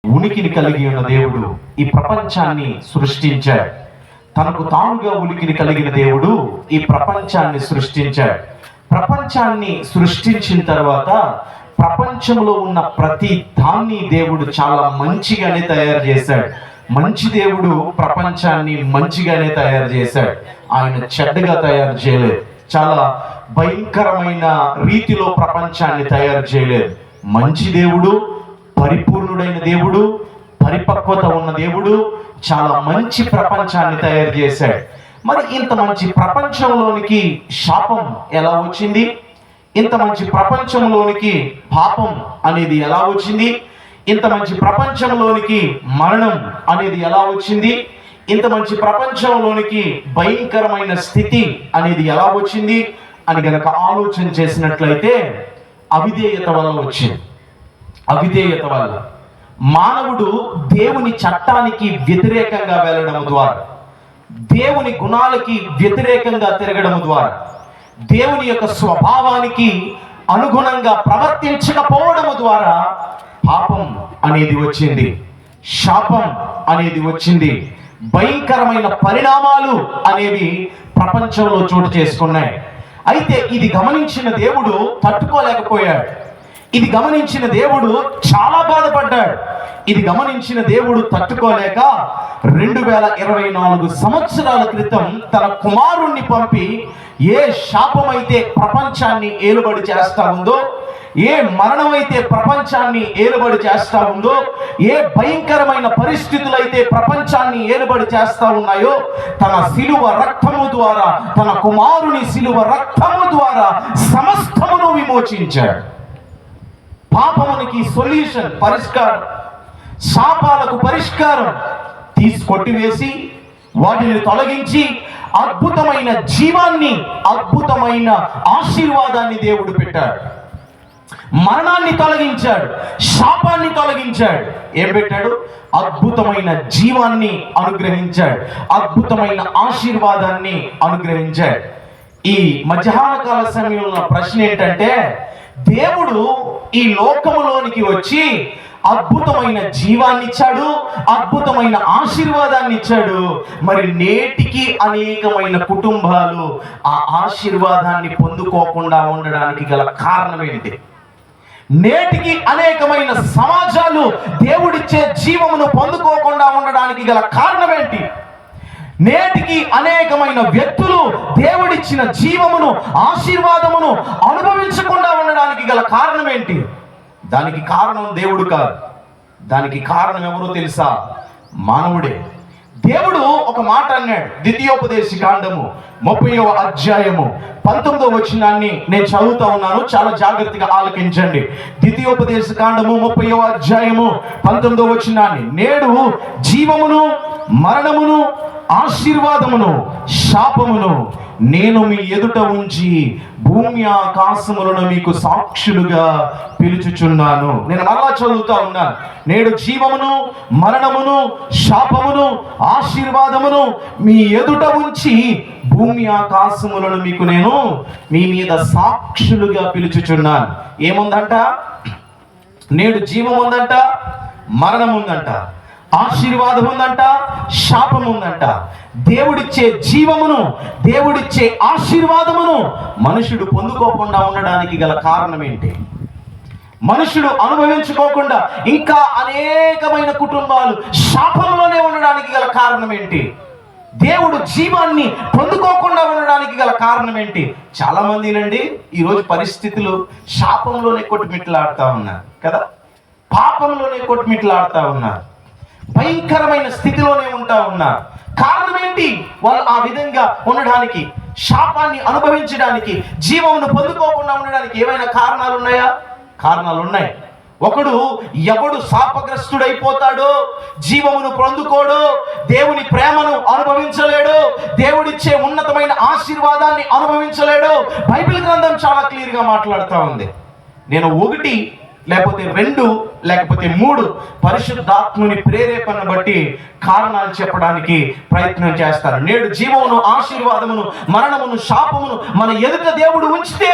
ఉనికిని కలిగి ఉన్న దేవుడు ఈ ప్రపంచాన్ని సృష్టించాడు. తనకు తానుగా ఉనికిని కలిగిన దేవుడు ఈ ప్రపంచాన్ని సృష్టించాడు. ప్రపంచాన్ని సృష్టించిన తర్వాత ప్రపంచంలో ఉన్న ప్రతి దాన్ని దేవుడు చాలా మంచిగానే తయారు చేశాడు. మంచి దేవుడు ప్రపంచాన్ని మంచిగానే తయారు చేశాడు. ఆయన చెడ్డగా తయారు చేయలేదు. చాలా భయంకరమైన రీతిలో ప్రపంచాన్ని తయారు చేయలేదు. మంచి దేవుడు, పరిపూర్ణుడైన దేవుడు, పరిపక్వత ఉన్న దేవుడు చాలా మంచి ప్రపంచాన్ని తయారు చేశాడు. మరి ఇంత మంచి ప్రపంచంలోనికి శాపం ఎలా వచ్చింది? ఇంత మంచి ప్రపంచంలోనికి పాపం అనేది ఎలా వచ్చింది? ఇంత మంచి ప్రపంచంలోనికి మరణం అనేది ఎలా వచ్చింది? ఇంత మంచి ప్రపంచంలోనికి భయంకరమైన స్థితి అనేది ఎలా వచ్చింది అని గనక ఆలోచన చేసినట్లయితే అవిధేయత వల్ల వచ్చింది. అవిధేయత వల్ల మానవుడు దేవుని చట్టానికి వ్యతిరేకంగా వెళ్ళడం ద్వారా, దేవుని గుణాలకి వ్యతిరేకంగా తిరగడం ద్వారా, దేవుని యొక్క స్వభావానికి అనుగుణంగా ప్రవర్తించకపోవడం ద్వారా పాపం అనేది వచ్చింది, శాపం అనేది వచ్చింది. భయంకరమైన పరిణామాలు అనేవి ప్రపంచంలో చోటు చేసుకున్నాయి. అయితే ఇది గమనించిన దేవుడు తట్టుకోలేకపోయాడు. ఇది గమనించిన దేవుడు చాలా బాధపడ్డాడు. ఇది గమనించిన దేవుడు తట్టుకోలేక 2024 సంవత్సరాల క్రితం తన కుమారుణ్ణి పంపి ఏ శాపమైతే ప్రపంచాన్ని ఏలుబడి చేస్తా ఉందో, ఏ మరణమైతే ప్రపంచాన్ని ఏలుబడి చేస్తా ఉందో, ఏ భయంకరమైన పరిస్థితులైతే ప్రపంచాన్ని ఏలుబడి చేస్తా ఉన్నాయో, తన శిలువ రక్తము ద్వారా, తన కుమారుని శిలువ రక్తము ద్వారా సమస్తమును విమోచించాడు. పాపమునికి సొల్యూషన్, పరిష్కారం, శాపాలకు పరిష్కారం కొట్టివేసి వాటిని తొలగించి అద్భుతమైన జీవాన్ని, అద్భుతమైన ఆశీర్వాదాన్ని దేవుడు పెట్టాడు. మరణాన్ని తొలగించాడు, శాపాన్ని తొలగించాడు. ఏం పెట్టాడు? అద్భుతమైన జీవాన్ని అనుగ్రహించాడు, అద్భుతమైన ఆశీర్వాదాన్ని అనుగ్రహించాడు. ఈ మధ్యాహ్న కాల సమయంలో ప్రశ్న ఏంటంటే, దేవుడు ఈ లోకములోనికి వచ్చి అద్భుతమైన జీవాన్ని ఇచ్చాడు, అద్భుతమైన ఆశీర్వాదాన్ని ఇచ్చాడు. మరి నేటికి అనేకమైన కుటుంబాలు ఆ ఆశీర్వాదాన్ని పొందుకోకుండా ఉండడానికి గల కారణం ఏంటి? నేటికి అనేకమైన సమాజాలు దేవుడిచ్చే జీవమును పొందుకోకుండా ఉండడానికి గల కారణం ఏంటి? నేటికి అనేకమైన వ్యక్తులు దేవుడిచ్చిన జీవమును, ఆశీర్వాదమును అనుభవించకుండా ఉండడానికి గల కారణం ఏంటి? దానికి కారణం దేవుడు కాదు. దానికి కారణం ఎవరో తెలుసా? మానవుడే. దేవుడు ఒక మాట అన్నాడు. ద్వితీయోపదేశ కాండము 30వ అధ్యాయము 19వ వచనాన్ని నేను చదువుతా ఉన్నాను, చాలా జాగ్రత్తగా ఆలకించండి. ద్వితీయోపదేశ కాండము 30వ అధ్యాయము 19వ వచనాన్ని, నేడు జీవమును, మరణమును, ఆశీర్వాదమును, శాపమును నేను మీ ఎదుట ఉంచి భూమి ఆకాశములను మీకు సాక్షులుగా పిలుచుచున్నాను. నేను మరలా చదువుతా ఉన్నాను. నేడు జీవమును, మరణమును, శాపమును, ఆశీర్వాదమును మీ ఎదుట ఉంచి భూమి ఆకాశములను మీకు నేను మీ మీద సాక్షులుగా పిలుచుచున్నాను. ఏముందంట? నేడు జీవం ఉందంట, మరణం ఉందంట, ఆశీర్వాదం ఉందంట, శాపం ఉందంట. దేవుడిచ్చే జీవమును, దేవుడిచ్చే ఆశీర్వాదమును మనుషుడు పొందుకోకుండా ఉండడానికి గల కారణం ఏంటి? మనుషుడు అనుభవించుకోకుండా ఇంకా అనేకమైన కుటుంబాలు శాపంలోనే ఉండడానికి గల కారణం ఏంటి? దేవుడు జీవాన్ని పొందుకోకుండా ఉండడానికి గల కారణం ఏంటి? చాలా మందినండి ఈరోజు పరిస్థితులు శాపంలోనే కొట్టుమిట్లాడుతూ ఉన్నారు కదా, పాపంలోనే కొట్టుమిట్లాడుతూ ఉన్నారు, భయంకరమైన స్థితిలోనే ఉంటా ఉన్నారు. కారణం ఏంటి? వాళ్ళు ఆ విధంగా ఉండడానికి, శాపాన్ని అనుభవించడానికి, జీవమును పొందుకోకుండా ఉండడానికి ఏమైనా కారణాలు ఉన్నాయా? కారణాలు ఉన్నాయి. ఎవడు శాపగ్రస్తుడైపోతాడో, జీవమును పొందుకోడు, దేవుని ప్రేమను అనుభవించలేడు, దేవుడిచ్చే ఉన్నతమైన ఆశీర్వాదాన్ని అనుభవించలేడు. బైబిల్ గ్రంథం చాలా క్లియర్గా మాట్లాడుతూ ఉంది. నేను ఒకటి లేకపోతే 2 లేకపోతే 3 పరిశుద్ధాత్ముని ప్రేరేపణ బట్టి కారణాలు చెప్పడానికి ప్రయత్నం చేస్తారు. నేడు జీవమును, ఆశీర్వాదమును, మరణమును, శాపమును మన ఎదుట దేవుడు ఉంచితే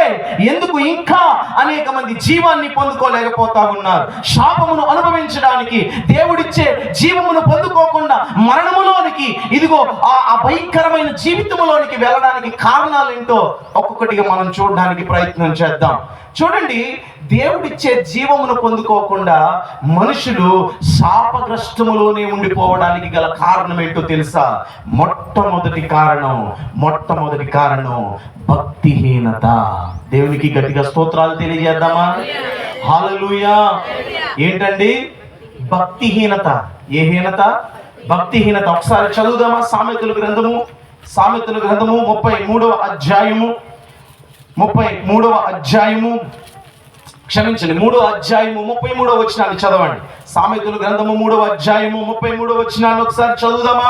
ఎందుకు ఇంకా అనేక మంది జీవాన్ని పొందుకోలేకపోతా ఉన్నారు? శాపమును అనుభవించడానికి దేవుడిచ్చే జీవమును పొందుకోకుండా మరణములోనికి, ఇదిగో ఆ భయంకరమైన జీవితంలోనికి వెళ్ళడానికి కారణాలు ఏంటో ఒక్కొక్కటిగా మనం చూడడానికి ప్రయత్నం చేద్దాం. చూడండి, దేవుడిచ్చే జీవమును పొందుకోకుండా మనుషులు శాపగ్రస్తములోనే ఉండిపోవడానికి గల కారణం ఏంటో తెలుసా? మొట్టమొదటి కారణం భక్తిహీనత. దేవునికి గట్టిగా స్తోత్రాలు తెలియజేద్దామా? హల్లెలూయా. ఏంటండి? భక్తిహీనత. ఏ హీనత? భక్తిహీనత. ఒకసారి చదువుదామా? సామెతల గ్రంథము 33వ అధ్యాయము 33వ అధ్యాయము 33వ వచనాన్ని చదవండి. సామెతల గ్రంథము 3వ అధ్యాయము 33వ వచనాన్ని ఒకసారి చదువుదామా?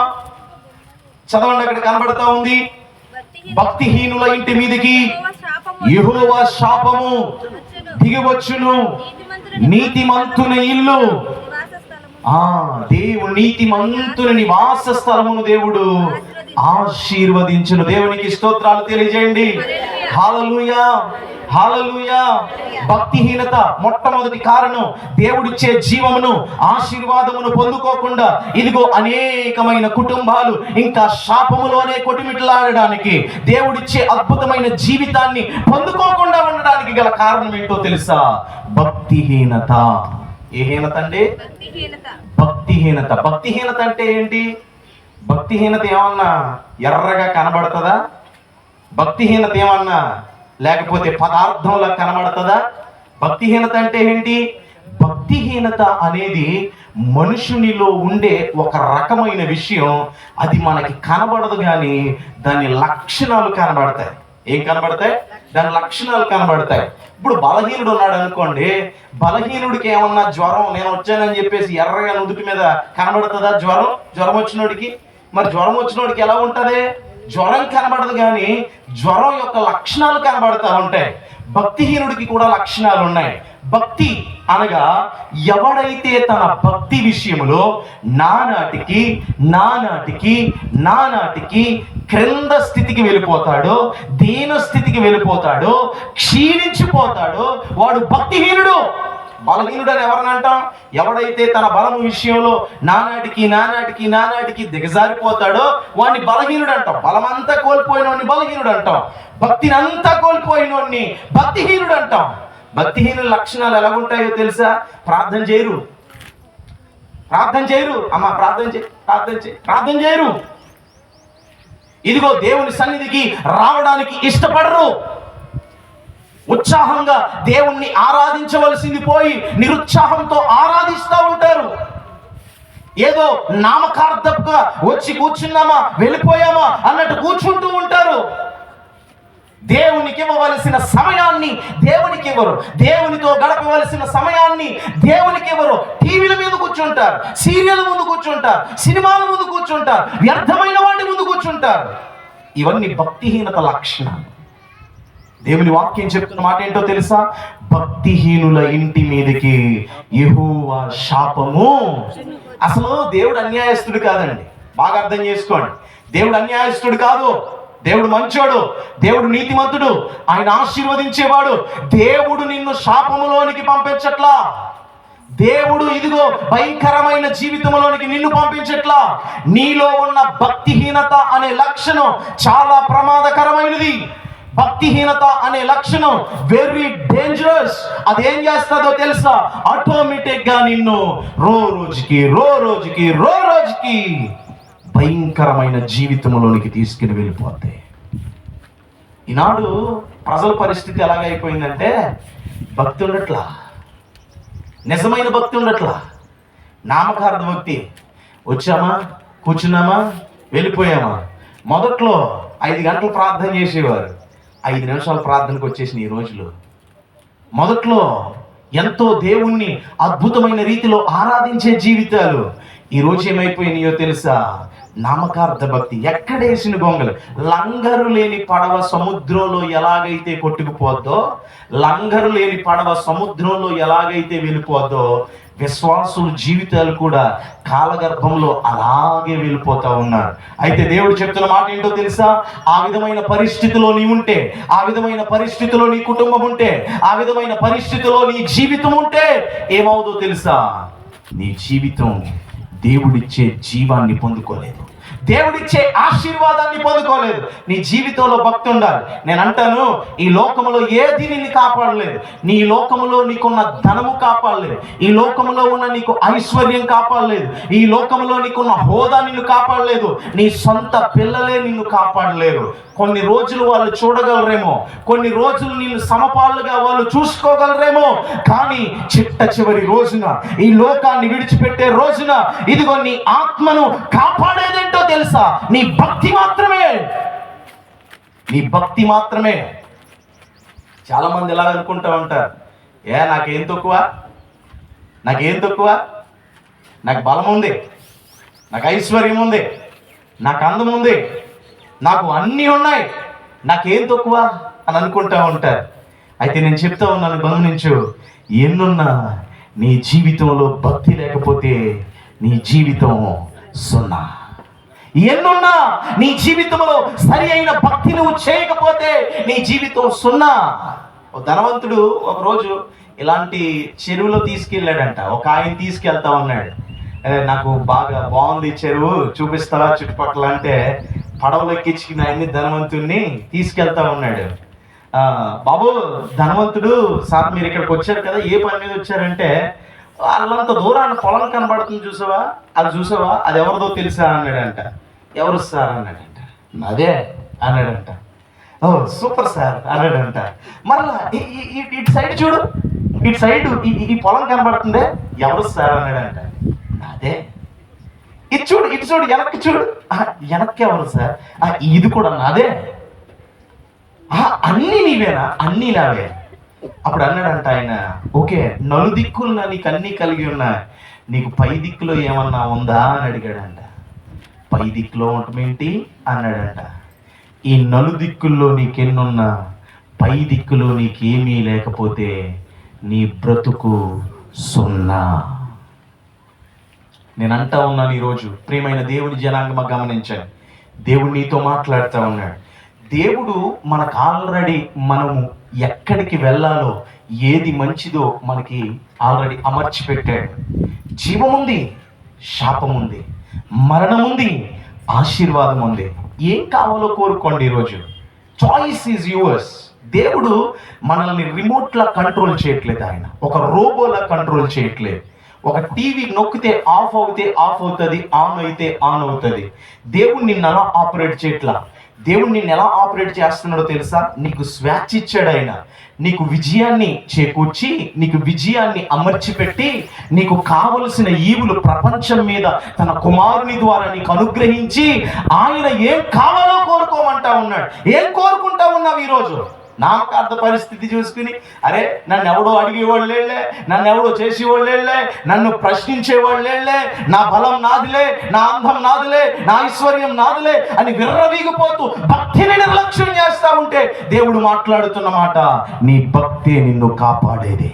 చదవండి. అక్కడ కనబడతా ఉంది, భక్తిహీనుల ఇంటి మీదకి యెహోవా శాపము దిగివచ్చును, నీతిమంతుని ఇల్లు దేవుడు నీతిమంతుని నివాస స్థలమును దేవుడు ఆశీర్వదించును. దేవునికి స్తోత్రాలు తెలియజేయండి. హల్లెలూయా, హల్లెలూయా. భక్తిహీనత మొట్టమొదటి కారణం. దేవుడిచ్చే జీవమును, ఆశీర్వాదమును పొందుకోకుండా ఇదిగో అనేకమైన కుటుంబాలు ఇంకా శాపములోనే కొట్టుమిట్లాడడానికి, దేవుడిచ్చే అద్భుతమైన జీవితాన్ని పొందుకోకుండా ఉండడానికి గల కారణం ఏంటో తెలుసా? భక్తిహీనత. ఏ హీనత అండి? భక్తిహీనత. భక్తిహీనత అంటే ఏంటి? భక్తిహీనత ఏమన్నా ఎర్రగా కనబడుతుందా? భక్తిహీనత ఏమన్నా లేకపోతే పదార్థంలా కనబడుతుందా? భక్తిహీనత అంటే ఏంటి? భక్తిహీనత అనేది మనుషునిలో ఉండే ఒక రకమైన విషయం. అది మనకి కనబడదు కానీ దాని లక్షణాలు కనబడతాయి. ఏం కనబడతాయి? దాని లక్షణాలు కనబడతాయి. ఇప్పుడు బలహీనుడు ఉన్నాడు అనుకోండి, బలహీనుడికి ఏమన్నా జ్వరం, నేను వచ్చానని చెప్పేసి ఎర్రగా నుదుటి మీద కనబడుతుందా? జ్వరం వచ్చినోడికి, మరి జ్వరం వచ్చినోడికి ఎలా ఉంటది? జ్వరం కనబడదు కానీ జ్వరం యొక్క లక్షణాలు కనబడతా ఉంటాయి. భక్తిహీనుడికి కూడా లక్షణాలు ఉన్నాయి. భక్తి అనగా ఎవడైతే తన భక్తి విషయంలో నానాటికి క్రింద స్థితికి వెళ్ళిపోతాడో, దీన స్థితికి వెళ్ళిపోతాడో, క్షీణించిపోతాడో వాడు భక్తిహీనుడు. బలహీనుడు అని ఎవరిని అంటాం? ఎవడైతే తన బలము విషయంలో నానాటికి దిగజారిపోతాడో వాడిని బలహీనుడు అంటాం. బలమంతా కోల్పోయిన వాడిని బలహీనుడు అంటాం. భక్తిని అంతా కోల్పోయిన వాడిని భక్తిహీనుడు అంటాం. భక్తిహీనుల లక్షణాలు ఎలాగుంటాయో తెలుసా? ప్రార్థన చేయరు. అమ్మా ప్రార్థన చేయరు. ఇదిగో దేవుని సన్నిధికి రావడానికి ఇష్టపడరు. ఉత్సాహంగా దేవుణ్ణి ఆరాధించవలసింది పోయి నిరుత్సాహంతో ఆరాధిస్తూ ఉంటారు. ఏదో నామకార్థంగా వచ్చి కూర్చున్నామా, వెళ్ళిపోయామా అన్నట్టు కూర్చుంటూ ఉంటారు. దేవునికి ఇవ్వవలసిన సమయాన్ని దేవునికి ఇవ్వరు. దేవునితో గడపవలసిన సమయాన్ని దేవునికి ఇవ్వరు. టీవీల మీద కూర్చుంటారు, సీరియల్ ముందు కూర్చుంటారు, సినిమాల ముందు కూర్చుంటారు, వ్యర్థమైన వాటి ముందు కూర్చుంటారు. ఇవన్నీ భక్తిహీనత లక్షణాలు. దేవుని వాక్యం చెప్తున్న మాట ఏంటో తెలుసా? భక్తిహీనుల ఇంటి మీదకి యెహోవా శాపము. అసలు దేవుడు అన్యాయస్తుడు కాదండి. బాగా అర్థం చేసుకోండి. దేవుడు అన్యాయస్తుడు కాదు. దేవుడు మంచోడు, దేవుడు నీతిమంతుడు, ఆయన ఆశీర్వదించేవాడు. దేవుడు నిన్ను శాపములోనికి పంపించట్లా. దేవుడు ఇదిగో భయంకరమైన జీవితంలోనికి నిన్ను పంపించట్లా. నీలో ఉన్న భక్తిహీనత అనే లక్షణం చాలా ప్రమాదకరమైనది. భక్తిహీనత అనే లక్షణం వెరీ డేంజరస్. అదేం చేస్తుందో తెలుసా? ఆటోమేటిక్ గా నిన్ను రోజుకి భయంకరమైన జీవితంలోనికి తీసుకుని వెళ్ళిపోతాయి. ఈనాడు ప్రజల పరిస్థితి ఎలాగైపోయిందంటే భక్తి ఉండట్లా, నిజమైన భక్తి ఉండట్లా. నామకార్థ భక్తి. వచ్చామా, కూర్చున్నామా, వెళ్ళిపోయామా. మొదట్లో 5 గంటలు ప్రార్థన చేసేవారు, 5 నిమిషాల ప్రార్థనకు వచ్చేసిన ఈ రోజులు. మొదట్లో ఎంతో దేవుణ్ణి అద్భుతమైన రీతిలో ఆరాధించే జీవితాలు ఈరోజు ఏమైపోయినాయో తెలుసా? నామకార్థ భక్తి. ఎక్కడేసిన గొంగలు. లంగరు లేని పడవ సముద్రంలో ఎలాగైతే కొట్టుకుపోద్దో, లంగరు లేని పడవ సముద్రంలో ఎలాగైతే వెళ్ళిపోద్దో, విశ్వాసుల జీవితాలు కూడా కాలగర్భంలో అలాగే వెళ్ళిపోతా ఉన్నారు. అయితే దేవుడు చెప్తున్న మాట ఏంటో తెలుసా? ఆ విధమైన పరిస్థితిలో నీ ఉంటే, ఆ విధమైన పరిస్థితిలో నీ కుటుంబం ఉంటే, ఆ విధమైన పరిస్థితిలో నీ జీవితం ఉంటే ఏమవుదో తెలుసా? నీ జీవితం దేవుడిచ్చే జీవాన్ని పొందుకోలేదు, దేవుడిచ్చే ఆశీర్వాదాన్ని పొందుకోలేదు. నీ జీవితంలో భక్తి ఉండాలి. నేను అంటాను, ఈ లోకములో ఏది నిన్ను కాపాడలేదు. నీ లోకములో నీకున్న ధనము కాపాడలేదు, ఈ లోకములో ఉన్న నీకు ఐశ్వర్యం కాపాడలేదు, ఈ లోకములో నీకున్న హోదా నిన్ను కాపాడలేదు, నీ సొంత పిల్లలే నిన్ను కాపాడలేరు. కొన్ని రోజులు వాళ్ళు చూడగలరేమో, కొన్ని రోజులు నిన్ను సమపాలుగా వాళ్ళు చూసుకోగలరేమో, కానీ చిట్ట చివరి రోజున, ఈ లోకాన్ని విడిచిపెట్టే రోజున, ఇదిగో నీ ఆత్మను కాపాడేదేంటో తెలుసా? నీ భక్తి మాత్రమే. నీ భక్తి మాత్రమే. చాలా మంది ఎలా అనుకుంటా ఉంటారు, నాకేం తక్కువ, నాకేం తక్కువ, నాకు బలం ఉంది, నాకు ఐశ్వర్యం ఉంది, నాకు అందం ఉంది, నాకు అన్నీ ఉన్నాయి, నాకేం తక్కువ అని అనుకుంటా ఉంటారు. అయితే నేను చెప్తా ఉన్నాను, గమనించు. ఎన్నున్నా నీ జీవితంలో భక్తి లేకపోతే నీ జీవితం సున్నా. ఎన్నున్నా నీ జీవితంలో సరి అయిన భక్తి నువ్వు చేయకపోతే నీ జీవితం సున్నా. ఒక ధనవంతుడు ఒకరోజు ఇలాంటి చెరువులో తీసుకెళ్ళాడంట. ఒక ఆయన తీసుకెళ్తా ఉన్నాడు. నాకు బాగా బాగుంది చెరువు, చూపిస్తావా చుట్టుపక్కల అంటే, పడవలు ఎక్కించుకుని ఆయన్ని ధనవంతుడిని తీసుకెళ్తా ఉన్నాడు. బాబు ధనవంతుడు, సార్ మీరు ఇక్కడికి వచ్చారు కదా, ఏ పని మీద వచ్చారంటే, వాళ్ళంత దూరాన్ని పొలం కనబడుతుంది చూసావా, అది చూసావా, అది ఎవరిదో తెలుసా అన్నాడంట. ఎవరు సార్ అన్నాడంట. అదే అన్నాడంట. ఓ సూపర్ సార్ అన్నాడంట. మరలా ఇటు సైడ్ చూడు, ఇటు సైడ్ ఈ పొలం కనబడుతుందే, ఎవరు సార్ అన్నాడంట. అదే. ఇది చూడు, ఇటు చూడు, వెనక్కి చూడు, వెనక్కి ఎవరు సార్, ఇది కూడా నాదే. అన్నీ నీవేనా? అన్నీ నావే. అప్పుడు అన్నాడంట ఆయన, ఓకే, నలుదిక్కులు నీకు అన్నీ కలిగి ఉన్నా, నీకు పై దిక్కులో ఏమన్నా ఉందా అని అడిగాడంట. పై దిక్కులో ఉండటమేంటి అన్నాడంట. ఈ నలుదిక్కుల్లో నీకెన్నున్నా, పై దిక్కులో నీకేమీ లేకపోతే నీ బ్రతుకు సున్నా. నేను అంటా ఉన్నాను ఈరోజు, ప్రియమైన దేవుని జనాంగమ గమనించండి. దేవుడు నీతో మాట్లాడుతూ ఉన్నాడు. దేవుడు మనకు ఆల్రెడీ మనము ఎక్కడికి వెళ్ళాలో, ఏది మంచిదో మనకి ఆల్రెడీ అమర్చి పెట్టాడు. జీవం ఉంది, శాపం ఉంది, మరణం ఉంది, ఆశీర్వాదం ఉంది. ఏం కావాలో కోరుకోండి ఈరోజు. Choice is yours. దేవుడు మనల్ని రిమోట్లా కంట్రోల్ చేయట్లేదు, ఆయన ఒక రోబోలా కంట్రోల్ చేయట్లేదు. ఒక టీవీ నొక్కితే ఆఫ్ అవుతే ఆఫ్ అవుతుంది, ఆన్ అయితే ఆన్ అవుతుంది. దేవుడు నిన్ను అలా ఆపరేట్ చేయట్లా. దేవుడు నిన్ను ఎలా ఆపరేట్ చేస్తున్నాడో తెలుసా? నీకు స్వేచ్ఛ ఇచ్చాడు ఆయన. నీకు విజయాన్ని చేకూర్చి, నీకు విజయాన్ని అమర్చిపెట్టి, నీకు కావలసిన ఈవులు ప్రపంచం మీద తన కుమారుని ద్వారా నీకు అనుగ్రహించి, ఆయన ఏం కావాలో కోరుకోమంటా ఉన్నాడు. ఏం కోరుకుంటా ఉన్నావు ఈరోజు? నామకార్థ పరిస్థితి చూసుకుని, అరే నన్ను ఎవడో అడిగేవాళ్ళేళ్ళే, నన్ను ఎవడో చేసేవాళ్ళేళ్ళే, నన్ను ప్రశ్నించేవాళ్ళేళ్ళే, నా బలం నాదిలే, నా అందం నాదిలే, నా ఐశ్వర్యం నాదిలే అని విర్రవీగిపోతూ భక్తిని నిర్లక్ష్యం చేస్తా ఉంటే దేవుడు మాట్లాడుతున్న మాట, నీ భక్తి నిన్ను కాపాడేదే.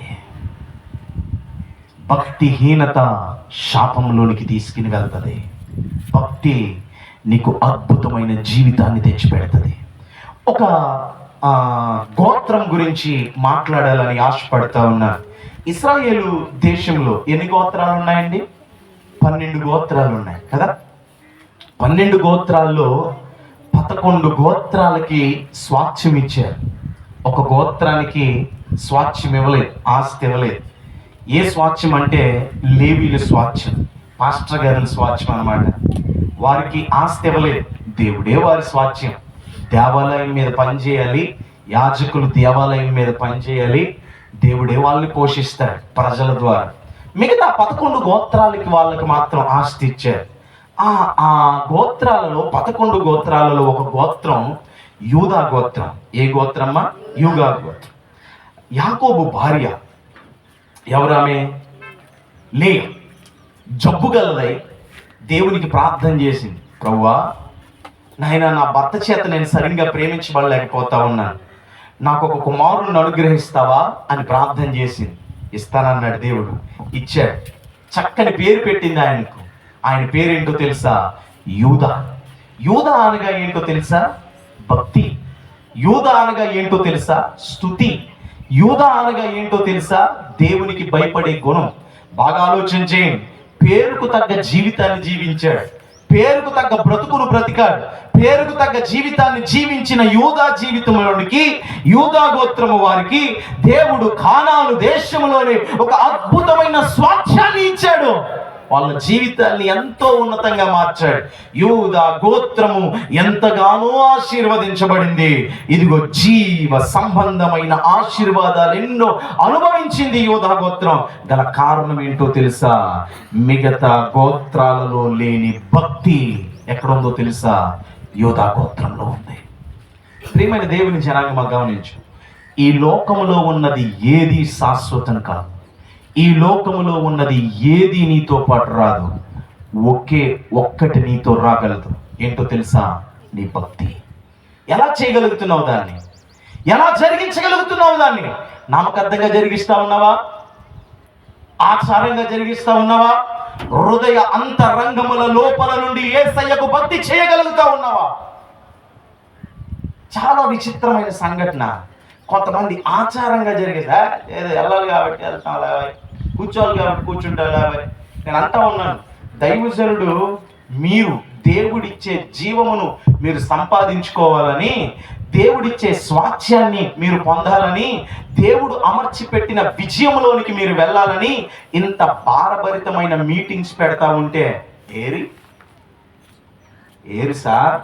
భక్తిహీనత శాపంలోనికి తీసుకుని వెళ్తుంది. భక్తి నీకు అద్భుతమైన జీవితాన్ని తెచ్చిపెడుతుంది. ఒక గోత్రం గురించి మాట్లాడాలని ఆశపడతా ఉన్నారు. ఇశ్రాయేలు దేశంలో ఎన్ని గోత్రాలు ఉన్నాయండి? 12 గోత్రాలు ఉన్నాయి కదా. 12 గోత్రాల్లో 11 గోత్రాలకి స్వాస్థ్యం ఇచ్చారు. ఒక గోత్రానికి స్వాస్థ్యం ఇవ్వలేదు, ఆస్తి ఇవ్వలేదు. ఏ స్వాస్థ్యం అంటే లేవీల స్వాస్థ్యం, పాస్టర్ గారి స్వాస్థ్యం అన్నమాట. వారికి ఆస్తి ఇవ్వలేదు, దేవుడే వారి స్వాస్థ్యం. దేవాలయం మీద పనిచేయాలి, యాజకులు దేవాలయం మీద పనిచేయాలి, దేవుడే వాళ్ళని పోషిస్తాడు ప్రజల ద్వారా. మిగతా 11 గోత్రాలకి వాళ్ళకి మాత్రం ఆస్తి ఇచ్చారు. ఆ గోత్రాలలో 11 గోత్రాలలో ఒక గోత్రం యూదా గోత్రం. ఏ గోత్రమ్మా? యూదా గోత్రం. యాకోబు భార్య ఎవరామె? లేయా. జబ్బు గలదై దేవునికి ప్రార్థన చేసింది, ప్రభువా నాయన, నా భర్త చేత నేను సరిగ్గా ప్రేమించబడలేకపోతా ఉన్నాను, నాకు ఒక కుమారుడిని అనుగ్రహిస్తావా అని ప్రార్థన చేసింది. ఇస్తానన్నాడు దేవుడు, ఇచ్చాడు. చక్కని పేరు పెట్టింది ఆయనకు. ఆయన పేరేంటో తెలుసా? యూదా. యూదా అనగా ఏంటో తెలుసా? భక్తి. యూదా అనగా ఏంటో తెలుసా? స్తుతి. యూదా అనగా ఏంటో తెలుసా? దేవునికి భయపడే గుణం. బాగా ఆలోచన చేయండి. పేరుకు తగ్గ జీవితాన్ని జీవించాడు, పేరుకు తగ్గ బ్రతుకును బ్రతికాడు. పేరుకు తగ్గ జీవితాన్ని జీవించిన యూదా జీవితంలోనికి, యూదా గోత్రము వారికి దేవుడు కానాను దేశంలోనే ఒక అద్భుతమైన స్వాస్థ్యాన్ని ఇచ్చాడు. వాళ్ళ జీవితాన్ని ఎంతో ఉన్నతంగా మార్చాడు. యూదా గోత్రము ఎంతగానో ఆశీర్వదించబడింది. ఇదిగో జీవ సంబంధమైన ఆశీర్వాదాలు ఎన్నో అనుభవించింది యూదా గోత్రం. గల కారణం ఏంటో తెలుసా? మిగతా గోత్రాలలో లేని భక్తి ఎక్కడుందో తెలుసా? యూదా గోత్రంలో ఉంది. ప్రియమైన దేవుని జనాంగం గమనించు. ఈ లోకములో ఉన్నది ఏది శాశ్వతం కాదు. ఈ లోకములో ఉన్నది ఏది నీతో పాటు రాదు. ఒక్కటి నీతో రాగలదు. ఏంటో తెలుసా? నీ భక్తి. ఎలా చేయగలుగుతున్నావు దాన్ని? ఎలా జరిగించగలుగుతున్నావు దాన్ని? నామకర్థంగా జరిగిస్తా ఉన్నావా? ఆచారంగా జరిగిస్తా ఉన్నావా? హృదయ అంతరంగముల లోపల నుండి యేసయ్యకు భక్తి చేయగలుగుతా ఉన్నావా? చాలా విచిత్రమైన సంఘటన. కొంతమంది ఆచారంగా జరిగేదా, ఏదో వెళ్ళాలి కాబట్టి వెళ్తాం, లేవా, కూర్చోవాలి కాబట్టి కూర్చుంటాం, లేవా. నేను అంటా ఉన్నాను, దైవజనుడు మీరు దేవుడిచ్చే జీవమును మీరు సంపాదించుకోవాలని, దేవుడిచ్చే స్వాస్థ్యాన్ని మీరు పొందాలని, దేవుడు అమర్చి పెట్టిన విజయంలోనికి మీరు వెళ్ళాలని ఇంత భారభరితమైన మీటింగ్స్ పెడతా ఉంటే ఏరి సార్,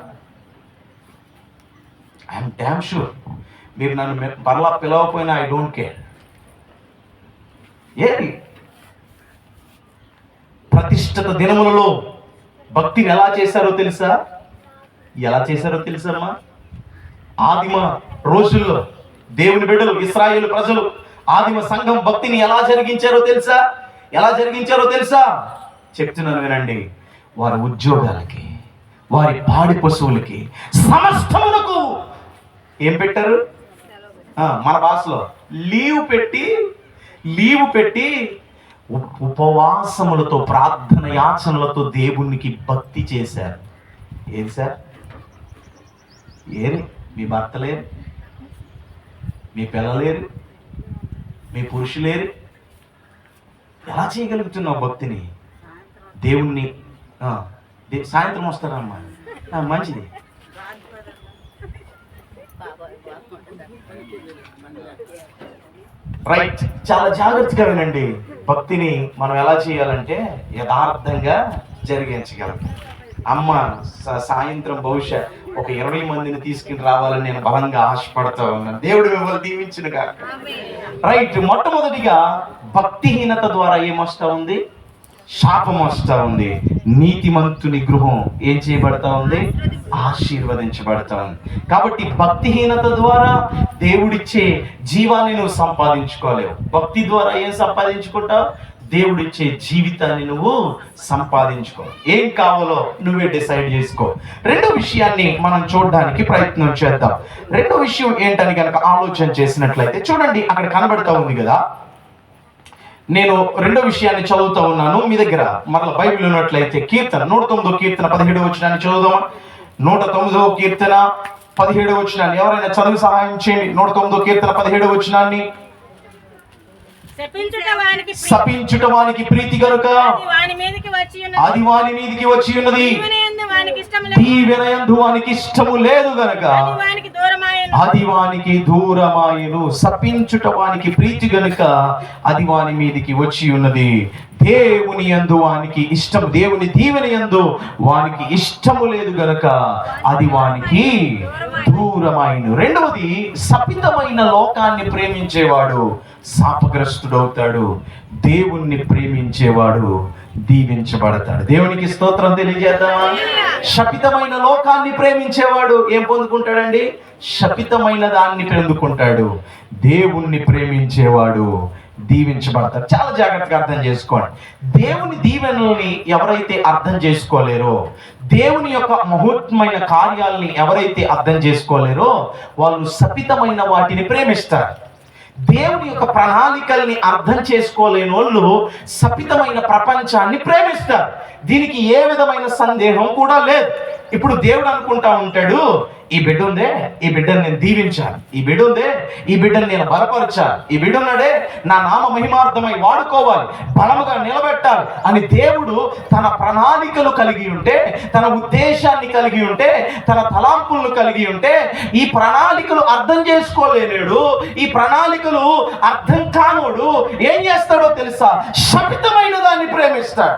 ఐఎమ్ డ్యామ్ షూర్ మీరు నన్ను మరలా పిలవకపోయినా ఐ డోంట్ కేర్. ఏది ప్రతిష్ఠిత దినములలో భక్తిని ఎలా చేశారో తెలుసా? ఎలా చేశారో తెలుసమ్మా? ఆదిమ రోజుల్లో దేవుని బిడ్డలు, ఇశ్రాయేలు ప్రజలు, ఆదిమ సంఘం భక్తిని ఎలా జరిగించారో తెలుసా? ఎలా జరిగించారో తెలుసా? చెప్తున్నాను వినండి. వారి ఉద్యోగాలకి, వారి పాడి పశువులకి, సమస్తములకు ఏం పెట్టారు? మన భాషలో లీవ్ పెట్టి ఉపవాసములతో, ప్రార్థన యాచనలతో దేవునికి భక్తి చేశారు. ఏది సార్? ఏది? మీ భర్త లేరు, మీ పిల్లలేరు, మీ పురుషులేరు. ఎలా చేయగలుగుతున్నావు భక్తిని? దేవుణ్ణి సాయంత్రం వస్తారమ్మా, మంచిది. రైట్. చాలా జాగ్రత్తగా వినండి. భక్తిని మనం ఎలా చేయాలంటే యథార్థంగా జరిగించగలం. అమ్మ సాయంత్రం బహుశా ఒక 20 మందిని తీసుకుని రావాలని నేను బలంగా ఆశపడతా ఉన్నాను. దేవుడు మిమ్మల్ని దీవించును గాక. రైట్. మొట్టమొదటిగా భక్తిహీనత ద్వారా ఏమొస్తా ఉంది? శాపం వస్తా ఉంది. నీతిమంతుని గృహం ఏం చేయబడతా ఉంది? ఆశీర్వదించబడతా ఉంది. కాబట్టి భక్తిహీనత ద్వారా దేవుడిచ్చే జీవాన్ని నువ్వు సంపాదించుకోలేవు. భక్తి ద్వారా ఏం సంపాదించుకుంటావు? దేవుడిచ్చే జీవితాన్ని నువ్వు సంపాదించుకో. ఏం కావాలో నువ్వే డిసైడ్ చేసుకో. రెండో విషయాన్ని మనం చూడడానికి ప్రయత్నం చేద్దాం. రెండో విషయం ఏంటని కనుక ఆలోచన చేసినట్లయితే చూడండి, అక్కడ కనబడతా ఉంది కదా. నేను రెండో విషయాన్ని చదువుతా ఉన్నాను మీ దగ్గర. మరలా బైబిల్ ఉన్నట్లయితే కీర్తన 109వ కీర్తన 17వ వచనాన్ని చదువుదామా? 109వ కీర్తన 17వ వచనాన్ని ఎవరైనా చదివి సహాయం చేయండి. 109వ కీర్తన 17వ వచనాన్ని. శపించుట వానికి ప్రీతి గనుక అది వాని మీదికి వచ్చి ఉన్నది, దీవెనయందు వానికి ఇష్టము లేదు గనుక అది వానికి దూరమాయను. శపించుట వానికి ప్రీతి గనుక అది వాని మీదికి వచ్చి ఉన్నది, దేవుని యందు వానికి ఇష్టం, దేవుని దీవెన యందు వానికి ఇష్టము లేదు గనుక అది వానికి దూరమాయను. రెండవది, శపితమైన లోకాన్ని ప్రేమించేవాడు శాపగ్రస్తుడవుతాడు, దేవుణ్ణి ప్రేమించేవాడు దీవించబడతాడు. దేవునికి స్తోత్రం తెలియజేద్దామా? శపితమైన లోకాన్ని ప్రేమించేవాడు ఏం పొందుకుంటాడండి? శపితమైన దాన్ని పొందుకుంటాడు. దేవుణ్ణి ప్రేమించేవాడు దీవించబడతారు. చాలా జాగ్రత్తగా అర్థం చేసుకోండి. దేవుని దీవెనల్ని ఎవరైతే అర్థం చేసుకోలేరో, దేవుని యొక్క మహోన్నతమైన కార్యాలని ఎవరైతే అర్థం చేసుకోలేరో, వాళ్ళు శపితమైన వాటిని ప్రేమిస్తారు. దేవుని యొక్క ప్రణాళికల్ని అర్థం చేసుకోలేని వాళ్ళు శపితమైన ప్రపంచాన్ని ప్రేమిస్తారు. దీనికి ఏ విధమైన సందేహం కూడా లేదు. ఇప్పుడు దేవుడు అనుకుంటా ఉంటాడు, ఈ బిడ్డ ఉందే, ఈ బిడ్డను నేను దీవించాలి, ఈ బిడ్డ ఉందే, ఈ బిడ్డను నేను బలపరచాలి, ఈ బిడ్డ ఉన్నాడే నా నామ మహిమార్థమై వాడుకోవాలి, బలముగా నిలబెట్టాలి అని దేవుడు తన ప్రణాళికలు కలిగి ఉంటే, తన ఉద్దేశాన్ని కలిగి ఉంటే, తన తలాంపులను కలిగి ఉంటే, ఈ ప్రణాళికలు అర్థం చేసుకోలేలేడు, ఈ ప్రణాళికలు అర్థం కానోడు ఏం చేస్తాడో తెలుసా? శపితమైన దాన్ని ప్రేమిస్తాడు,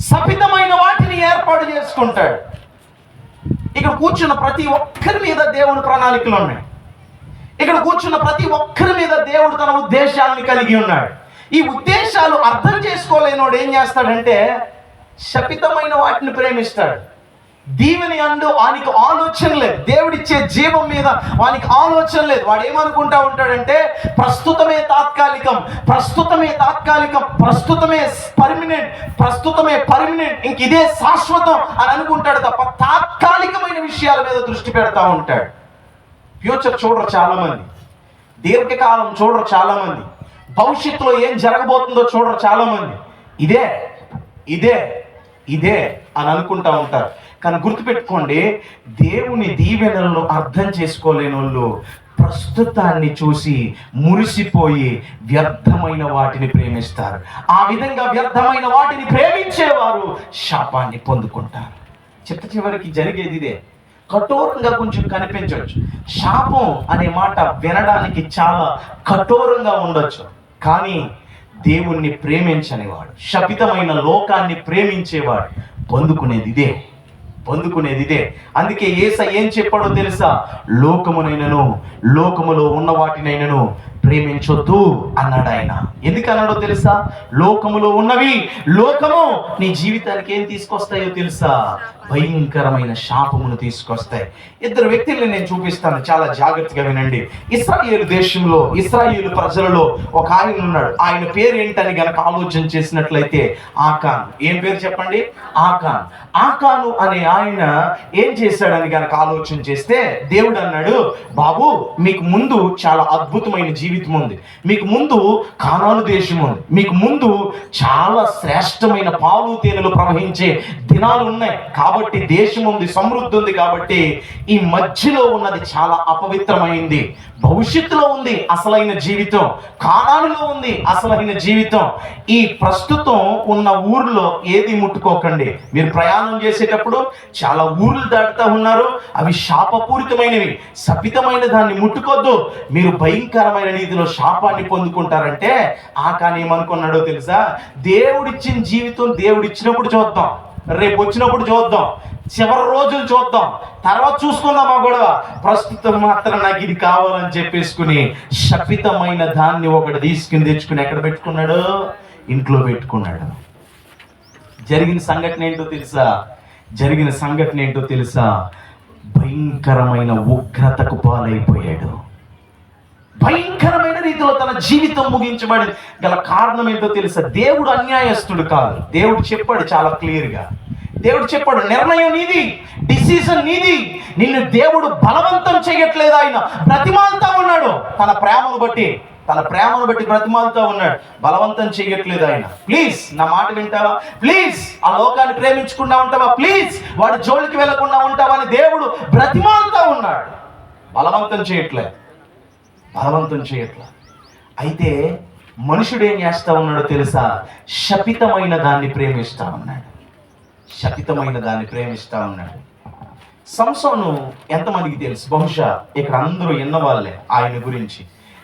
శపితమైన వాటిని ఏర్పాటు చేసుకుంటాడు. ఇక్కడ కూర్చున్న ప్రతి ఒక్కరి మీద దేవుని ప్రణాళికలు ఉన్నాయి. ఇక్కడ కూర్చున్న ప్రతి ఒక్కరి మీద దేవుడు తన ఉద్దేశాలను కలిగి ఉన్నాడు. ఈ ఉద్దేశాలు అర్థం చేసుకోలేనోడు ఏం చేస్తాడంటే శపితమైన వాటిని ప్రేమిస్తాడు. దీవెని అందు వానికి ఆలోచన లేదు, దేవుడిచ్చే జీవం మీద వానికి ఆలోచన లేదు. వాడు ఏమనుకుంటా ఉంటాడంటే ప్రస్తుతమే తాత్కాలికం, ప్రస్తుతమే తాత్కాలికం, ప్రస్తుతమే పర్మినెంట్, ఇంక ఇదే శాశ్వతం అని అనుకుంటాడు తప్ప తాత్కాలికమైన విషయాల మీద దృష్టి పెడతా ఉంటాడు. ఫ్యూచర్ చూడరు చాలా మంది, దీర్ఘకాలం చూడరు చాలా మంది, భవిష్యత్తులో ఏం జరగబోతుందో చూడరు చాలా మంది. ఇదే ఇదే ఇదే అని అనుకుంటా ఉంటారు. కానీ గుర్తుపెట్టుకోండి, దేవుని దీవెనలను అర్థం చేసుకోలేని వాళ్ళు ప్రస్తుతాన్ని చూసి మురిసిపోయి వ్యర్థమైన వాటిని ప్రేమిస్తారు. ఆ విధంగా వ్యర్థమైన వాటిని ప్రేమించేవారు శాపాన్ని పొందుకుంటారు. చివరికి జరిగేది ఇదే. కఠోరంగా కొంచెం కనిపించవచ్చు. శాపం అనే మాట వినడానికి చాలా కఠోరంగా ఉండొచ్చు, కానీ దేవుణ్ణి ప్రేమించనివాడు, శపితమైన లోకాన్ని ప్రేమించేవాడు పొందుకునేది ఇదే. అందుకే యేసయ్య ఏం చెప్పాడో తెలుసా? లోకమునైనను లోకములో ఉన్న వాటినైనను ప్రేమించొద్దు అన్నాడు ఆయన. ఎందుకు అన్నాడో తెలుసా? లోకములో ఉన్నవి, లోకము నీ జీవితానికి ఏం తీసుకొస్తాయో తెలుసా? భయంకరమైన శాపమును తీసుకొస్తాయి. ఇద్దరు వ్యక్తుల్ని నేను చూపిస్తాను, చాలా జాగ్రత్తగా వినండి. ఇశ్రాయేలు దేశంలో, ఇశ్రాయేలు ప్రజలలో ఒక ఆయన ఉన్నాడు. ఆయన పేరు ఏంటని గనక ఆలోచన చేసినట్లయితే ఆకాన్. ఏం పేరు చెప్పండి? ఆకాను అనే ఆయన ఏం చేశాడని గనక ఆలోచన చేస్తే దేవుడు అన్నాడు, బాబు మీకు ముందు చాలా అద్భుతమైన జీవితం ఉంది, మీకు ముందు కానాను దేశం ఉంది, మీకు ముందు చాలా శ్రేష్టమైన పాలు తేనెలు ప్రవహించే దినాలు ఉన్నాయి, కాబట్టి దేశం ఉంది, సమృద్ధి ఉంది, కాబట్టి ఈ మధ్యలో ఉన్నది చాలా అపవిత్రమైంది. భవిష్యత్తులో ఉంది అసలైన జీవితం, కానానులో ఉంది అసలైన జీవితం. ఈ ప్రస్తుతం ఉన్న ఊర్లో ఏది ముట్టుకోకండి. మీరు ప్రయాణం చేసేటప్పుడు చాలా ఊర్లు దాటుతూ ఉన్నారు, అవి శాపపూరితమైనవి, శపితమైన దాన్ని ముట్టుకోద్దు, మీరు భయంకరమైన రీతిలో శాపాన్ని పొందుకుంటారంటే ఆకాన్ ఏమనుకున్నాడో తెలుసా? దేవుడిచ్చిన జీవితం దేవుడిచ్చినప్పుడు చూద్దాం, రేపు వచ్చినప్పుడు చూద్దాం, చివరి రోజులు చూద్దాం, తర్వాత చూసుకుందాం ఆ గొడవ, ప్రస్తుతం మాత్రం నాకు ఇది కావాలని చెప్పేసుకుని శపితమైన దాన్ని ఒకటి తీసుకుని తెచ్చుకుని ఎక్కడ పెట్టుకున్నాడు? ఇంట్లో పెట్టుకున్నాడు. జరిగిన సంఘటన ఏంటో తెలుసా? భయంకరమైన ఉగ్రతకు పాలైపోయాడు. భయంకరమైన రీతిలో తన జీవితం ముగించబడి గల కారణం ఏంటో తెలుసా? దేవుడు అన్యాయస్తుడు కాదు. దేవుడు చెప్పాడు చాలా క్లియర్గా, దేవుడు చెప్పాడు నిర్ణయం నీది, డిసిజన్ నీది. నిన్ను దేవుడు బలవంతం చేయట్లేదు, ఆయన బ్రతిమాలుతా ఉన్నాడు. తన ప్రేమను బట్టి బ్రతిమాలుతా ఉన్నాడు, బలవంతం చేయట్లేదు ఆయన. ప్లీజ్ నా మాట వింటావా? ప్లీజ్ ఆ లోకాన్ని ప్రేమించకుండా ఉంటావా? ప్లీజ్ వాడి జోలికి వెళ్లకుండా ఉంటావా అని దేవుడు బ్రతిమాలుతా ఉన్నాడు, బలవంతం చేయట్లేదు. అయితే మనుషుడు ఏం చేస్తా ఉన్నాడో తెలుసా? శపితమైన దాన్ని ప్రేమిస్తా ఉన్నాడు. సంసోను ఎంతమందికి తెలుసు? బహుశా ఇక్కడ అందరూ విన్నవాళ్ళే ఆయన గురించి.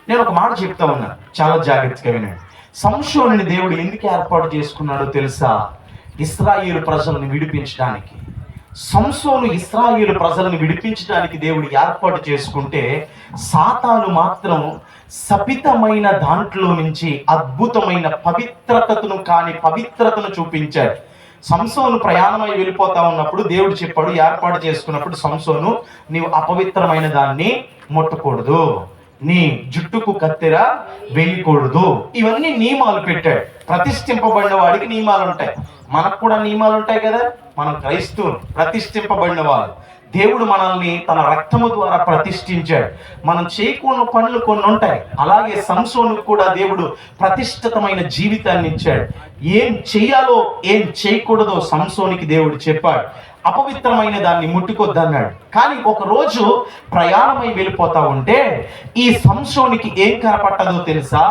నేను ఒక మాట చెప్తా ఉన్నాను, చాలా జాగ్రత్తగా వినండి. సంసోనుని దేవుడు ఎందుకు ఏర్పాటు చేసుకున్నాడో తెలుసా? ఇశ్రాయేలు ప్రజలను విడిపించడానికి. సంసోను ఇశ్రాయేలు ప్రజలను విడిపించడానికి దేవుడు ఏర్పాటు చేసుకుంటే, సాతాను మాత్రం శపితమైన దాంట్లో నుంచి అద్భుతమైన పవిత్రతను చూపించాడు. సంసోను ప్రయాణమై వెళ్ళిపోతా ఉన్నప్పుడు దేవుడు చెప్పాడు, ఏర్పాటు చేసుకున్నప్పుడు, సంసోను నీవు అపవిత్రమైన దాన్ని ముట్టకూడదు, నీ జుట్టుకు కత్తెర వేయకూడదు. ఇవన్నీ నియమాలు పెట్టాడు. ప్రతిష్ఠింపబడిన వాడికి నియమాలు ఉంటాయి. మనకు కూడా నియమాలు ఉంటాయి కదా. మనం క్రైస్తవులు, ప్రతిష్ఠింపబడిన వాళ్ళు. దేవుడు మనల్ని తన రక్తము ద్వారా ప్రతిష్ఠించాడు. మనం చేయకూడని పనులు కొన్ని ఉంటాయి. అలాగే సంసోనుకు కూడా దేవుడు ప్రతిష్ఠితమైన జీవితాన్ని ఇచ్చాడు. ఏం చెయ్యాలో ఏం చేయకూడదో సంసోనికి దేవుడు చెప్పాడు. అపవిత్రమైన దాన్ని ముట్టుకొద్దన్నాడు. కానీ ఒకరోజు ప్రయాణమై వెళ్ళిపోతా ఉంటే ఈ సంసోనికి ఏం కనపట్టదో తెలుసా?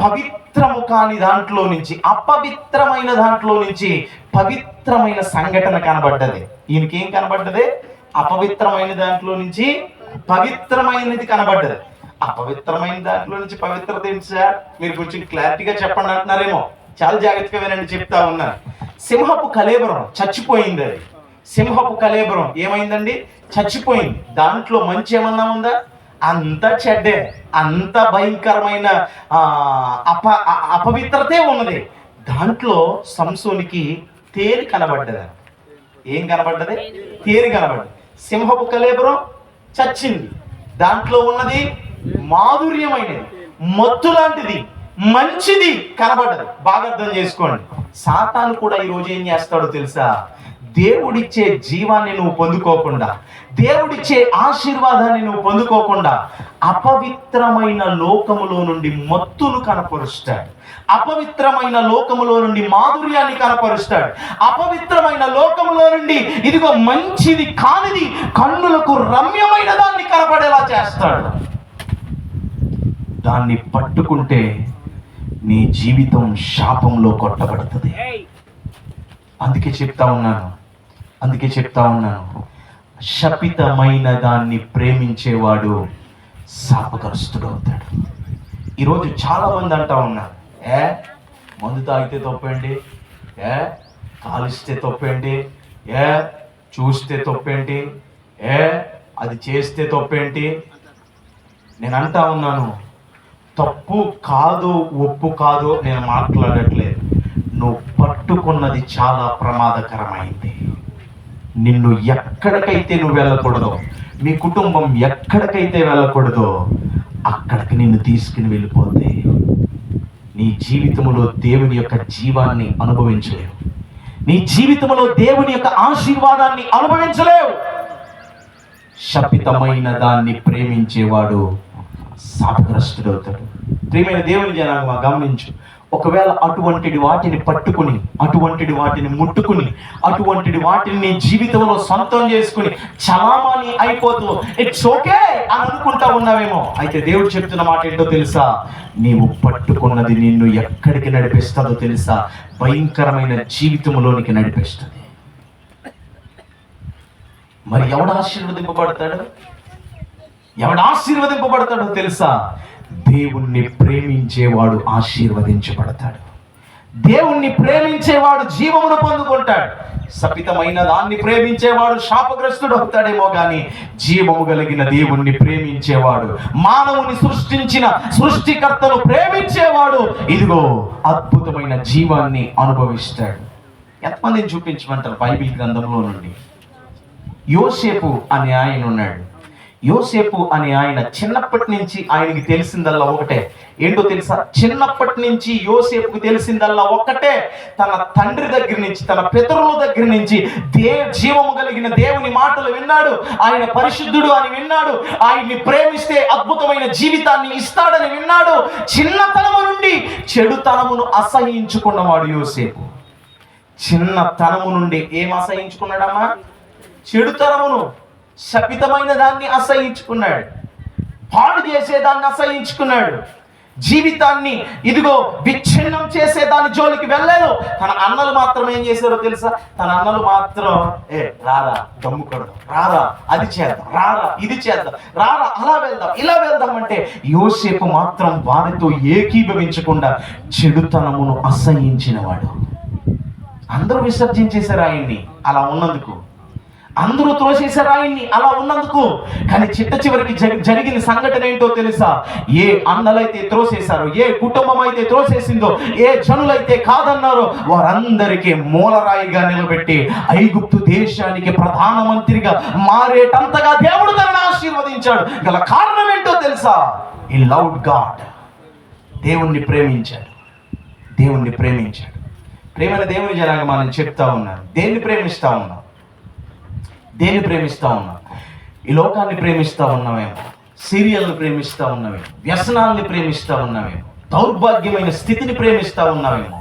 పవిత్రము కాని దాంట్లో నుంచి, అపవిత్రమైన దాంట్లో నుంచి పవిత్రమైన సంఘటన కనబడ్డది. ఈయనకి ఏం కనబడ్డది? అపవిత్రమైన దాంట్లో నుంచి పవిత్రమైనది కనబడ్డది. అపవిత్రమైన దాంట్లో నుంచి పవిత్రత ఏంటి సార్? మీరు కొంచెం క్లారిటీగా చెప్పండి అంటున్నారేమో. చాలా జాగ్రత్తగా వినండి, చెప్తా ఉన్నాను. సింహపు కళేబరం చచ్చిపోయింది. అది సింహపు కళేబరం ఏమైందండి? చచ్చిపోయింది. దాంట్లో మంచి ఏమన్నా ఉందా? అంత చెడ్డే, అంత భయంకరమైన అపవిత్రతే ఉన్నది. దాంట్లో సంసోనికి తేలి కనబడ్డది. ఏం కనబడ్డది? తేలి కనబడ్డది. సింహపు కళేబరం చచ్చింది. దాంట్లో ఉన్నది మాధుర్యమైనది, మత్తు లాంటిది, మంచిది కనబడ్డది. బాగా అర్థం చేసుకోండి. సాతాను కూడా ఈరోజు ఏం చేస్తాడో తెలుసా? దేవుడిచ్చే జీవాన్ని నువ్వు పొందుకోకుండా, దేవుడిచ్చే ఆశీర్వాదాన్ని నువ్వు పొందుకోకుండా అపవిత్రమైన లోకములో నుండి మత్తును కనపరుస్తాడు. అపవిత్రమైన లోకములో నుండి మాధుర్యాన్ని కనపరుస్తాడు. అపవిత్రమైన లోకములో నుండి ఇదిగో మంచిది కానిది, కన్నులకు రమ్యమైన దాన్ని కనపడేలా చేస్తాడు. దాన్ని పట్టుకుంటే నీ జీవితం శాపంలో కొట్టబడుతుంది. అందుకే చెప్తా ఉన్నాను, శపితమైన దాన్ని ప్రేమించేవాడు శాపగ్రస్తుడవుతాడు. ఈరోజు చాలా మంది అంటా ఉన్నారు, మందు తాగితే తప్పేంటి, కాలిస్తే తప్పేంటి, చూస్తే తప్పేంటి, అది చేస్తే తప్పేంటి. నేను అంటా ఉన్నాను, తప్పు కాదు, ఒప్పు కాదు నేను మాట్లాడట్లేదు. నువ్వు పట్టుకున్నది చాలా ప్రమాదకరమైంది. నిన్ను ఎక్కడికైతే నువ్వు వెళ్ళకూడదో, మీ కుటుంబం ఎక్కడికైతే వెళ్ళకూడదో అక్కడికి నిన్ను తీసుకుని వెళ్ళిపోతే నీ జీవితంలో దేవుని యొక్క జీవాన్ని అనుభవించలేవు. నీ జీవితంలో దేవుని యొక్క ఆశీర్వాదాన్ని అనుభవించలేవు. శపితమైన దాన్ని ప్రేమించేవాడు శాపగ్రస్తుడవుతాడు. ప్రియమైన దేవుని జనాంగమా, గమనించు. ఒకవేళ అటువంటి వాటిని పట్టుకుని, అటువంటి వాటిని ముట్టుకుని, అటువంటి వాటిని జీవితంలో సొంతం చేసుకుని చలామణి అయిపోతూ ఇట్స్ ఓకే అని అనుకుంటా ఉన్నావేమో. అయితే దేవుడు చెప్తున్న మాట ఏంటో తెలుసా? నీవు పట్టుకున్నది నిన్ను ఎక్కడికి నడిపిస్తుందో తెలుసా? భయంకరమైన జీవితంలోనికి నడిపిస్తుంది. మరి ఎవడు ఆశీర్వదింపబడతాడో తెలుసా? దేవుణ్ణి ప్రేమించేవాడు ఆశీర్వదించబడతాడు. దేవుణ్ణి ప్రేమించేవాడు జీవమును పొందుకుంటాడు. శపితమైన దాన్ని ప్రేమించేవాడు శాపగ్రస్తుడు అవుతాడేమో కానీ జీవము కలిగిన దేవుణ్ణి ప్రేమించేవాడు, మానవుని సృష్టించిన సృష్టికర్తను ప్రేమించేవాడు ఇదిగో అద్భుతమైన జీవాన్ని అనుభవిస్తాడు. ఎంతమందిని చూపించమంటారు బైబిల్ గ్రంథంలో నుండి? యోసేపు అనే ఆయన ఉన్నాడు. యోసేపు అనే ఆయన చిన్నప్పటి నుంచి ఆయనకి తెలిసిందల్లా ఒకటే. ఏంటో తెలుసా? చిన్నప్పటి నుంచి యోసేపుకు తెలిసిందల్లా ఒక్కటే. తన తండ్రి దగ్గర నుంచి, తన పితరుల దగ్గర నుంచి జీవము కలిగిన దేవుని మాటలు విన్నాడు. ఆయన పరిశుద్ధుడు అని విన్నాడు. ఆయన్ని ప్రేమిస్తే అద్భుతమైన జీవితాన్ని ఇస్తాడని విన్నాడు. చిన్నతనము నుండి చెడుతనమును అసహించుకున్నవాడు యోసేపు. చిన్నతనము నుండి ఏం అసహించుకున్నాడమ్మా? చెడుతనమును, శపితమైన దాన్ని అసహించుకున్నాడు. పాడు చేసేదాన్ని అసహించుకున్నాడు. జీవితాన్ని ఇదిగో విచ్ఛిన్నం చేసేదాని జోలికి వెళ్ళాడు. తన అన్నలు మాత్రం ఏం చేశారో తెలుసా? తన అన్నలు మాత్రం రారా దమ్ము కొడదాం, రారా అది చేద్దాం, రారా ఇది చేద్దాం, రారా అలా వెళ్దాం, ఇలా వెళ్దాం అంటే యోసేపు మాత్రం వారితో ఏకీభవించకుండా చెడుతనమును అసహించినవాడు. అందరూ విసర్జించేశారు ఆయన్ని అలా ఉన్నందుకు. అందరూ త్రోసేశారు ఆయన్ని అలా ఉన్నందుకు. కానీ చిట్ట చివరికి జరిగిన సంఘటన ఏంటో తెలుసా? ఏ అన్నలైతే త్రోసేశారో, ఏ కుటుంబం అయితే త్రోసేసిందో, ఏ జనులైతే కాదన్నారో వారందరికీ మూలరాయిగా నిలబెట్టి ఐగుప్తు దేశానికి ప్రధానమంత్రిగా మారేటంతగా దేవుడు తనను ఆశీర్వదించాడు. గల కారణం ఏంటో తెలుసా? ఈ లవ్డ్ గాడ్. దేవుణ్ణి ప్రేమించాడు. దేవుణ్ణి ప్రేమించాడు. ప్రేమని దేవుని జనాంగం మనం చెప్తా ఉన్నాం. దేన్ని ప్రేమిస్తా ఉన్నాం? దేన్ని ప్రేమిస్తా ఉన్నాం? ఈ లోకాన్ని ప్రేమిస్తా ఉన్నామేమో, సీరియల్ని ప్రేమిస్తా ఉన్నామేమో, వ్యసనాల్ని ప్రేమిస్తా ఉన్నామేమో, దౌర్భాగ్యమైన స్థితిని ప్రేమిస్తా ఉన్నామేమో,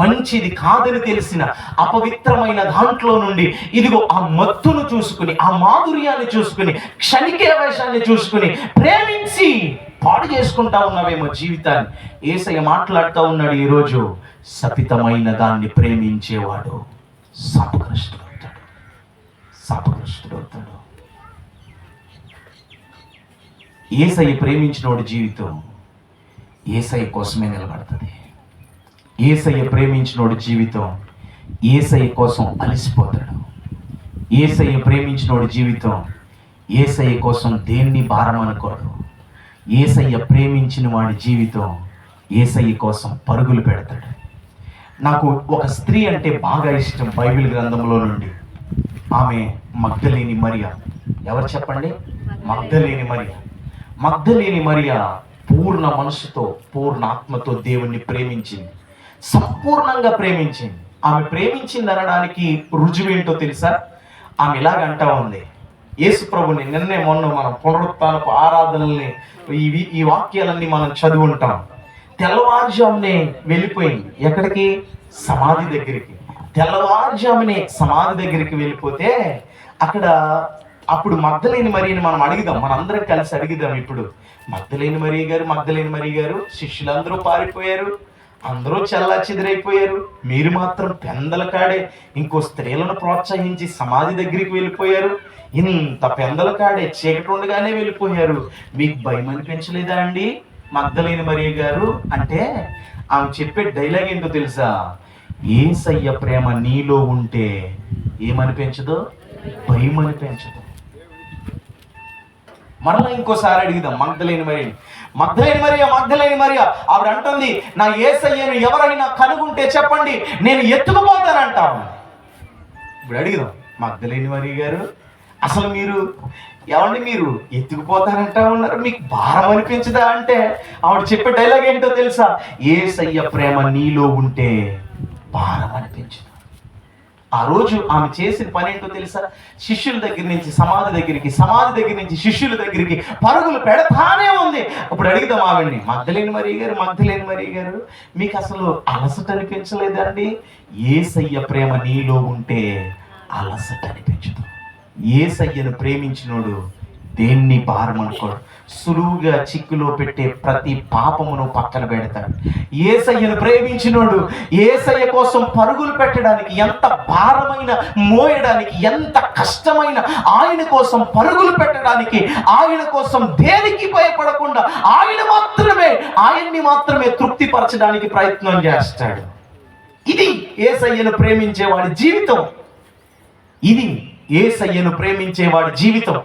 మంచిది కాదని తెలిసిన అపవిత్రమైన దాంట్లో నుండి ఇదిగో ఆ మత్తును చూసుకుని, ఆ మాధుర్యాన్ని చూసుకుని, క్షణికేవేశాన్ని చూసుకుని ప్రేమించి పాడు చేసుకుంటా ఉన్నామేమో జీవితాన్ని. యేసయ్య మాట్లాడుతూ ఉన్నాడు ఈరోజు, సతితమైన దాన్ని ప్రేమించేవాడు శాపగ్రస్తుడవుతాడు. శాపగ్రస్తుడవుతాడు. యేసయ్య ప్రేమించినోడి జీవితం యేసయ్య కోసమే నిలబడుతుంది. యేసయ్య ప్రేమించినోడి జీవితం యేసయ్య కోసం అలసిపోతాడు. యేసయ్య ప్రేమించినోడి జీవితం యేసయ్య కోసం దేన్ని భారం అనుకోడు. యేసయ్య ప్రేమించిన వాడి జీవితం యేసయ్య కోసం పరుగులు పెడతాడు. నాకు ఒక స్త్రీ అంటే బాగా ఇష్టం బైబిల్ గ్రంథంలో నుండి. ఆమె మగ్దలేని మరియా. ఎవరు చెప్పండి? మగ్దలేని మరియా. మగ్దలేని మరియా పూర్ణ మనసుతో, పూర్ణ ఆత్మతో దేవుణ్ణి ప్రేమించింది. సంపూర్ణంగా ప్రేమించింది. ఆమె ప్రేమించింది అనడానికి రుజువేంటో తెలుసా? ఆమె ఇలాగంటా ఉంది, యేసు ప్రభుని నిన్నే మొన్న మనం పునరుత్థానపు ఆరాధనల్ని ఈ వాక్యాలన్నీ మనం చదువు ఉంటాం. తెల్లవారుజామునే వెళ్ళిపోయింది. ఎక్కడికి? సమాధి దగ్గరికి. తెల్లవారుజామునే సమాధి దగ్గరికి వెళ్ళిపోతే అప్పుడు మగ్దలేని మరియని మనం అడుగుదాం. మనందరం కలిసి అడుగుదాం. ఇప్పుడు మగ్దలేని మరియ గారు శిష్యులందరూ పారిపోయారు, అందరూ చల్లా చెదిరైపోయారు, మీరు మాత్రం పెందల కాడే ఇంకో స్త్రీలను ప్రోత్సహించి సమాధి దగ్గరికి వెళ్ళిపోయారు. ఇంత పెందల కాడే చీకటి ఉండగానే వెళ్ళిపోయారు. మీకు భయం అనిపించలేదా అండి మగ్దలేని మరియ గారు అంటే? ఆమె చెప్పే డైలాగ్ ఏంటో తెలుసా? యేసయ్య ప్రేమ నీలో ఉంటే ఏమనిపించదు? భయం అనిపించదు. మరలా ఇంకోసారి అడుగుదాం మగ్దలేని మరియ ఆవిడ అంటుంది, నా యేసయ్యను ఎవరైనా కనుగొంటే చెప్పండి, నేను ఎత్తుకుపోతానంటా. ఇప్పుడు అడుగుదాం, మగ్దలేని మరియ గారు అసలు మీరు ఎత్తుకుపోతారంటా ఉన్నారు, మీకు భారం అనిపించదా అంటే ఆవిడ చెప్పే డైలాగ్ ఏంటో తెలుసా? యేసయ్య ప్రేమ నీలో ఉంటే భారం అనిపించదు. ఆ రోజు ఆమె చేసిన పని ఏంటో తెలుసా? శిష్యుల దగ్గర నుంచి సమాధి దగ్గరికి, సమాధి దగ్గర నుంచి శిష్యుల దగ్గరికి పరుగులు పెడతానే ఉంది. ఇప్పుడు అడుగుదాం ఆవిడ్ని, మగ్దలేని మరియ గారు మీకు అసలు అలసట అనిపించలేదండి? యేసయ్య ప్రేమ నీలో ఉంటే అలసట అనిపించదు. యేసయ్యను ప్రేమించినోడు దేన్ని భారం అనుకోడు. సులువుగా చిక్కులో పెట్టే ప్రతి పాపమును పక్కన పెడతాడు. యేసయ్యను ప్రేమించినోడు యేసయ్య కోసం పరుగులు పెట్టడానికి, ఎంత భారమైన మోయడానికి, ఎంత కష్టమైన ఆయన కోసం పరుగులు పెట్టడానికి, ఆయన కోసం దేనికి భయపడకుండా ఆయన్ని మాత్రమే తృప్తిపరచడానికి ప్రయత్నం చేస్తాడు. ఇది యేసయ్యను ప్రేమించేవాడి జీవితం. ఇది యేసయ్యను ప్రేమించేవాడి జీవితం.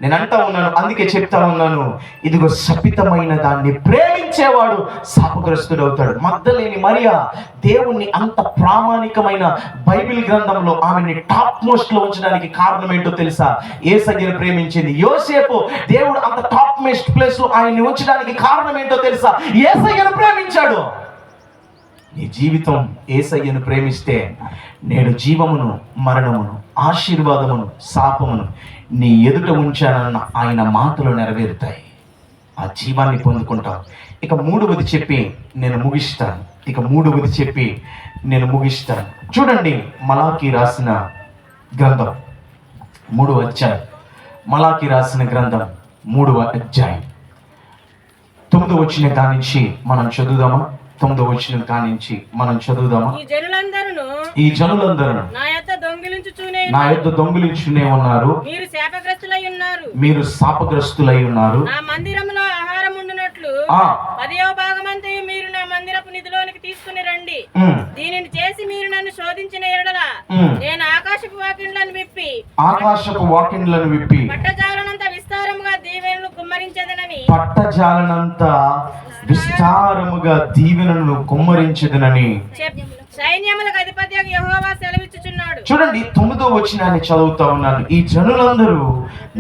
నేను అంటా ఉన్నాను, అందుకే చెప్తా ఉన్నాను, ఇదిగో శపితమైన దాన్ని ప్రేమించేవాడు శాపగ్రస్తుడవుతాడు. మగ్దలేని మరియా దేవుణ్ణి అంత ప్రామాణికమైన బైబిల్ గ్రంథంలో ఆమెని టాప్ మోస్ట్ లో ఉంచడానికి కారణం ఏంటో తెలుసా? యేసయ్యను ప్రేమించింది. యోసేపు దేవుడు అంత టాప్ మోస్ట్ ప్లేస్ లో ఆయన్ని ఉంచడానికి కారణం ఏంటో తెలుసా? యేసయ్యను ప్రేమించాడు. నీ జీవితం యేసయ్యను ప్రేమిస్తే నేడు జీవమును, మరణమును, ఆశీర్వాదమును, శాపమును నీ ఎదుట ఉంచానన్న ఆయన మాటలు నెరవేరుతాయి. ఆ జీవాన్ని పొందుకుంటావు. ఇక మూడవది చెప్పి నేను ముగిస్తాను. చూడండి, మలాకీ రాసిన గ్రంథం 3వ అధ్యాయం. మలాకీ రాసిన గ్రంథం 3వ అధ్యాయం 9వ వచనం కానించి మనం చదువుదామా? 9వ వచనం కానించి మనం చదువుదామా? ఈ జనులందరూ నా యొద్ద దొంగిలించునే ఉన్నారు, మీరు శాపగ్రస్తులై ఉన్నారు. నా మందిరములో ఆహారం ఉండునట్లు 10వ భాగమంతయు మీరు నా మందిరపు నిధిలోనికి తీసుకుని రండి. దీనిని చేసి మీరు నన్ను శోధించిన ఎడల నేను ఆకాశ ఆకాశపు వాకిండ్లను విప్పి ఆకాశపు వాకిండ్లను విప్పి పట్టజాలనంత విస్తారముగా దీవెనలు కుమ్మరించదనని పట్టజాలనంత విస్తారముగా దీవెనలను కుమ్మరించదనని సైన్యములకు అధిపతి యెహోవా సెలవిచ్చుచున్నాడు. చూడండి 9వ వచనాన్ని చదువుతా ఉన్నాను. ఈ జనులందరూ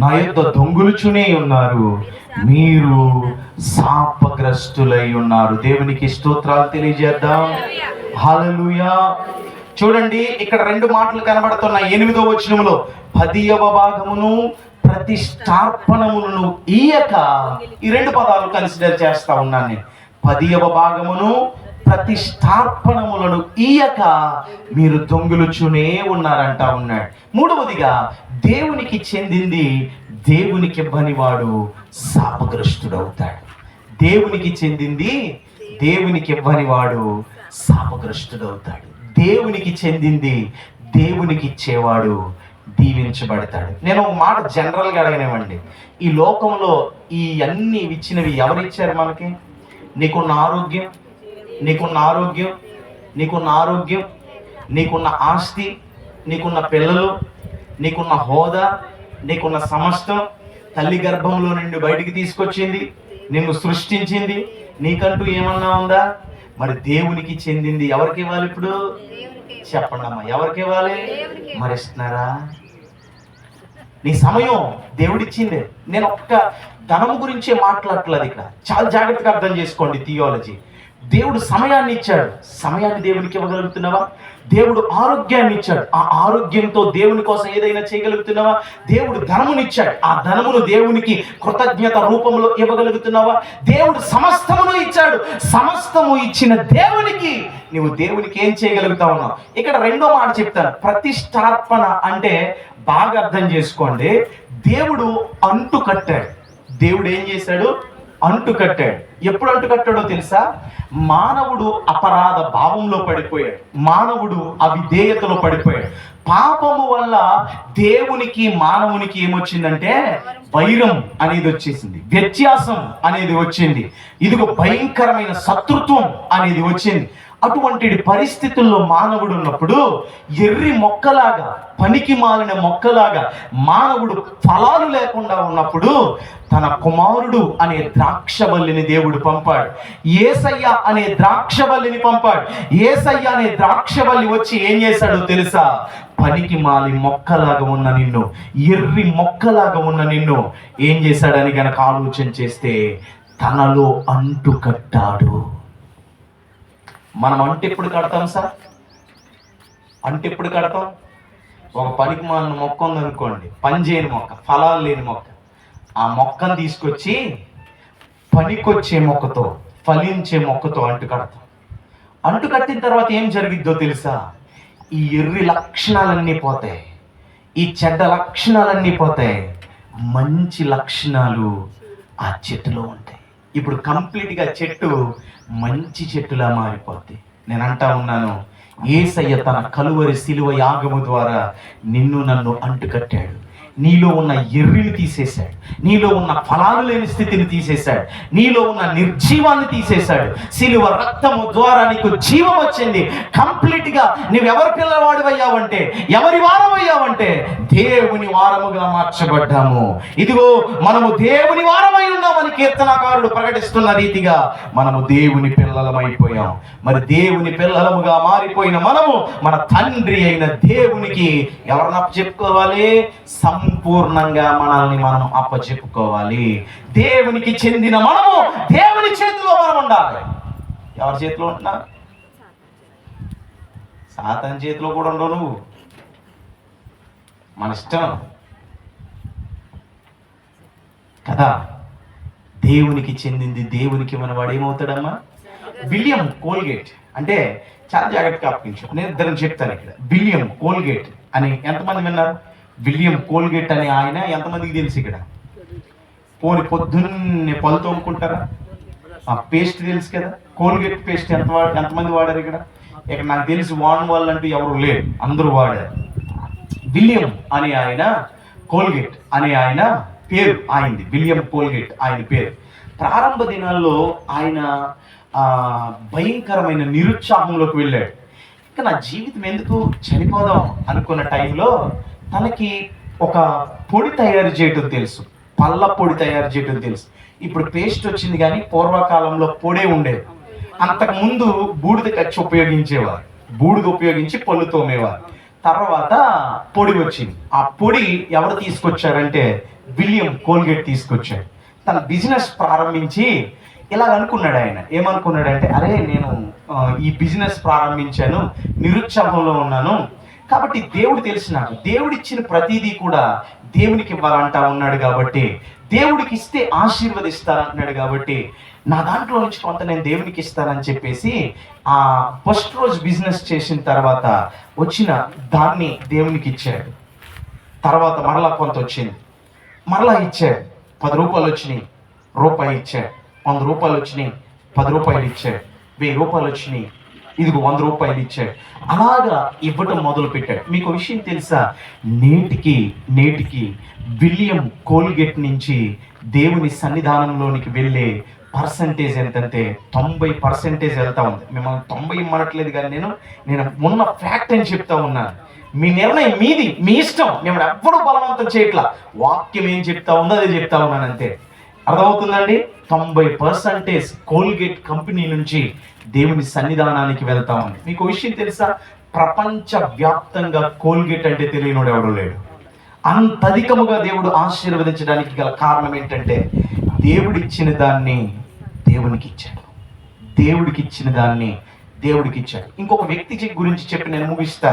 నా యొద్ద దొంగులుచునే ఉన్నారు, మీరు శాపగ్రస్తులై ఉన్నారు. దేవునికి స్తోత్రాలు తెలియజేద్దాం. హల్లెలూయా. చూడండి ఇక్కడ 2 మాటలు కనబడుతున్నాయి. 8వ వచనంలో 10వ భాగమును ప్రతిష్టార్పణములను ఇయ్యక, ఈ 2 పదాలు కన్సిడర్ చేస్తా ఉన్నాను నేను. 10వ భాగమును ప్రతిష్టార్పణములను ఇయ్యక మీరు దొంగులుచునే ఉన్నారంటా ఉన్నాడు. 3వదిగా దేవునికి చెందింది దేవునికి ఇవ్వని వాడు శాపగ్రస్తుడవుతాడు. దేవునికి చెందింది దేవునికి ఇవ్వని వాడు శాపగ్రస్తుడవుతాడు. దేవునికి చెందింది దేవునికి ఇచ్చేవాడు దీవించబడతాడు. నేను ఒక మాట జనరల్గా అడగనివ్వండి, ఈ లోకంలో ఈ అన్ని ఇచ్చినవి ఎవరు ఇచ్చారు మనకి? నీకున్న ఆరోగ్యం, నీకున్న ఆరోగ్యం, నీకున్న ఆరోగ్యం, నీకున్న ఆస్తి, నీకున్న పిల్లలు, నీకున్న హోదా, నీకున్న సమస్తం తల్లి గర్భంలో నుండి బయటికి తీసుకొచ్చింది, నిన్ను సృష్టించింది. నీకంటూ ఏమన్నా ఉందా? మరి దేవునికి చెందింది ఎవరికి ఇవ్వాలి? ఇప్పుడు చెప్పండి అమ్మా, ఎవరికి ఇవ్వాలి? మరి ఇస్తున్నారా? నీ సమయం దేవుడిచ్చిందే. నేను ఒక్క ధనము గురించే మాట్లాడట్లేదు ఇక్కడ, చాలా జాగ్రత్తగా అర్థం చేసుకోండి థియాలజీ. దేవుడు సమయాన్ని ఇచ్చాడు, సమయాన్ని దేవునికి ఇవ్వగలుగుతున్నావా? దేవుడు ఆరోగ్యాన్ని ఇచ్చాడు, ఆ ఆరోగ్యంతో దేవుని కోసం ఏదైనా చేయగలుగుతున్నావా? దేవుడు ధనమునిచ్చాడు, ఆ ధనమును దేవునికి కృతజ్ఞత రూపంలో ఇవ్వగలుగుతున్నావా? దేవుడు సమస్తమును ఇచ్చాడు, సమస్తము ఇచ్చిన దేవునికి నువ్వు దేవునికి ఏం చేయగలుగుతా ఉన్నావు? ఇక్కడ 2వ మాట చెప్తాను. ప్రతిష్టార్పణ అంటే బాగా అర్థం చేసుకోండి. దేవుడు అంటు కట్టాడు. దేవుడు ఏం చేశాడు? అంటు కట్టాడు. ఎప్పుడు అంటు కట్టాడో తెలుసా? మానవుడు అపరాధ భావంలో పడిపోయాడు, మానవుడు అవిధేయతలో పడిపోయాడు. పాపము వల్ల దేవునికి మానవునికి ఏమొచ్చిందంటే వైరం అనేది వచ్చేసింది, వ్యత్యాసం అనేది వచ్చింది, ఇదిగో భయంకరమైన శత్రుత్వం అనేది వచ్చింది. అటువంటి పరిస్థితుల్లో మానవుడు ఉన్నప్పుడు ఎర్రి మొక్కలాగా, పనికి మాలిన మొక్కలాగా మానవుడు ఫలాలు లేకుండా ఉన్నప్పుడు తన కుమారుడు అనే ద్రాక్షవల్లిని దేవుడు పంపాడు. యేసయ్య అనే ద్రాక్షవల్లిని పంపాడు. యేసయ్య అనే ద్రాక్షవల్లి వచ్చి ఏం చేశాడో తెలుసా? పనికి మాలి మొక్కలాగా ఉన్న నిన్ను, ఎర్రి మొక్కలాగా ఉన్న నిన్ను ఏం చేశాడని గనక ఆలోచన చేస్తే తనలో అంటు కట్టాడు. మనం అంటు ఎప్పుడు కడతాం సార్? అంటు ఎప్పుడు కడతాం? ఒక పనికి మాలిన మొక్క ఉందనుకోండి, పని చేయని మొక్క, ఫలాలు లేని మొక్క, ఆ మొక్కను తీసుకొచ్చి పనికొచ్చే మొక్కతో, ఫలించే మొక్కతో అంటు కడతాం. అంటు కట్టిన తర్వాత ఏం జరిగిద్దో తెలుసా? ఈ ఎర్రి లక్షణాలన్నీ పోతాయి, ఈ చెడ్డ లక్షణాలన్నీ పోతాయి, మంచి లక్షణాలు ఆ చెట్టులో ఉంటాయి. ఇప్పుడు కంప్లీట్గా చెట్టు మంచి చెట్టులా మారిపోద్ది. నేను అంటా ఉన్నాను, యేసయ్య తన కలువరి శిలువ యాగము ద్వారా నిన్ను నన్ను అంటుకట్టాడు. నీలో ఉన్న ఎర్రిని తీసేశాడు, నీలో ఉన్న ఫలాలు లేని స్థితిని తీసేశాడు, నీలో ఉన్న నిర్జీవాన్ని తీసేశాడు. శిలువ రక్తము ద్వారా నీకు జీవం వచ్చింది. కంప్లీట్ గా నువ్వెవరి పిల్లవాడు అయ్యావంటే, ఎవరి వారం అయ్యావంటే దేవుని వారముగా మార్చబడ్డాము. ఇదిగో మనము దేవుని వారమై ఉన్నామని కీర్తనకారుడు ప్రకటిస్తున్న రీతిగా మనము దేవుని పిల్లలమైపోయాం. మరి దేవుని పిల్లలముగా మారిపోయిన మనము మన తండ్రి అయిన దేవునికి ఎవరిని అప్పచెప్పుకోవాలి? సంపూర్ణంగా మనల్ని మనం అప్పచెప్పుకోవాలి. దేవునికి చెందిన మనము దేవుని చేతిలో మనం ఉండాలి. ఎవరి చేతిలో ఉంటున్నా? సాతాను చేతిలో కూడా ఉండవు నువ్వు. మన ఇష్టం కదా. దేవునికి చెందింది దేవునికి మనవాడు ఏమవుతాడమ్మా? విలియం కోల్గేట్ అంటే, చాలా జాగ్రత్తగా అప్పించు, నేను ఇద్దరిని చెప్తాను ఇక్కడ. విలియం కోల్గేట్ అని ఎంతమంది విన్నారు? విలియం కోల్గేట్ అనే ఆయన ఎంతమందికి తెలుసు ఇక్కడ? పోని పొద్దున్నే పళ్ళు తోముకుంటారా? ఆ పేస్ట్ తెలుసు కదా, కోల్గేట్ పేస్ట్ ఎంతమంది వాడారు ఇక్కడ? ఇక్కడ నాకు తెలిసి వాడిన వాళ్ళు అంటూ ఎవరు లేరు, అందరూ వాడారు. విలియం అనే ఆయన, కోల్గేట్ అనే ఆయన పేరు ఆయనది, విలియం కోల్గేట్ ఆయన పేరు. ప్రారంభ దినాల్లో ఆయన భయంకరమైన నిరుత్సాహంలోకి వెళ్ళాడు. ఇంకా నా జీవితం ఎందుకు, చనిపోదాం అనుకున్న టైంలో తనకి ఒక పొడి తయారు చేయడం తెలుసు, పళ్ళ పొడి తయారు చేయడం తెలుసు. ఇప్పుడు పేస్ట్ వచ్చింది కానీ పూర్వకాలంలో పొడే ఉండేది. అంతకుముందు బూడిద కచ్చి ఉపయోగించేవారు, బూడిద ఉపయోగించి పళ్ళు తోమేవారు. తర్వాత పొడి వచ్చింది. ఆ పొడి ఎవరు తీసుకొచ్చారంటే విలియం కోల్గేట్ తీసుకొచ్చాడు. తన బిజినెస్ ప్రారంభించి ఇలా అనుకున్నాడు. ఆయన ఏమనుకున్నాడంటే, అరే నేను ఈ బిజినెస్ ప్రారంభించాను, నిరుత్సాహంలో ఉన్నాను, కాబట్టి దేవుడు తెలిసి నాకు దేవుడిచ్చిన ప్రతిదీ కూడా దేవునికి ఇవ్వాలంటా ఉన్నాడు, కాబట్టి దేవుడికి ఇస్తే ఆశీర్వదిస్తానంటున్నాడు, కాబట్టి నా దాంట్లో నుంచి కొంత నేను దేవునికి ఇస్తానని చెప్పేసి ఆ ఫస్ట్ రోజు బిజినెస్ చేసిన తర్వాత వచ్చిన దాన్ని దేవునికి ఇచ్చాడు. తర్వాత మరలా కొంత వచ్చింది, మరలా ఇచ్చాడు. 10 రూపాయలు వచ్చినాయి, రూపాయి ఇచ్చాడు. 100 రూపాయలు వచ్చినాయి, 10 రూపాయలు ఇచ్చాడు. 1000 రూపాయలు వచ్చినాయి, ఇదిగో 100 రూపాయలు ఇచ్చాడు. అలాగా ఇవ్వటం మొదలు పెట్టాడు. మీకు విషయం తెలుసా, నేటికి విలియం కోల్గేట్ నుంచి దేవుని సన్నిధానంలోనికి వెళ్ళే పర్సంటేజ్ ఎంతంటే 90% వెళ్తా ఉంది. మిమ్మల్ని 90 ఇమ్మనట్లేదు, కానీ నేను ఉన్న ఫ్యాక్ట్ అని చెప్తా ఉన్నాను. మీ నిర్ణయం మీది, మీ ఇష్టం. మేము ఎవ్వరూ బలవంతం చేయట్లా, వాక్యం ఏం చెప్తా ఉందో అదే చెప్తా ఉన్నాను అంతే. అర్థమవుతుందండి? 90% కోల్గేట్ కంపెనీ నుంచి దేవుని సన్నిధానానికి వెళ్తా ఉంది. మీకు విషయం తెలుసా, ప్రపంచ వ్యాప్తంగా కోల్గేట్ అంటే తెలియనోడు ఎవడు లేడు. అంత అధికముగా దేవుడు ఆశీర్వదించడానికి గల కారణం ఏంటంటే, దేవుడిచ్చిన దాన్ని దేవునికి ఇచ్చాడు, దేవుడికి ఇచ్చిన దాన్ని దేవుడికి ఇచ్చాడు. ఇంకొక వ్యక్తి గురించి చెప్పి నేను ముగిస్తా.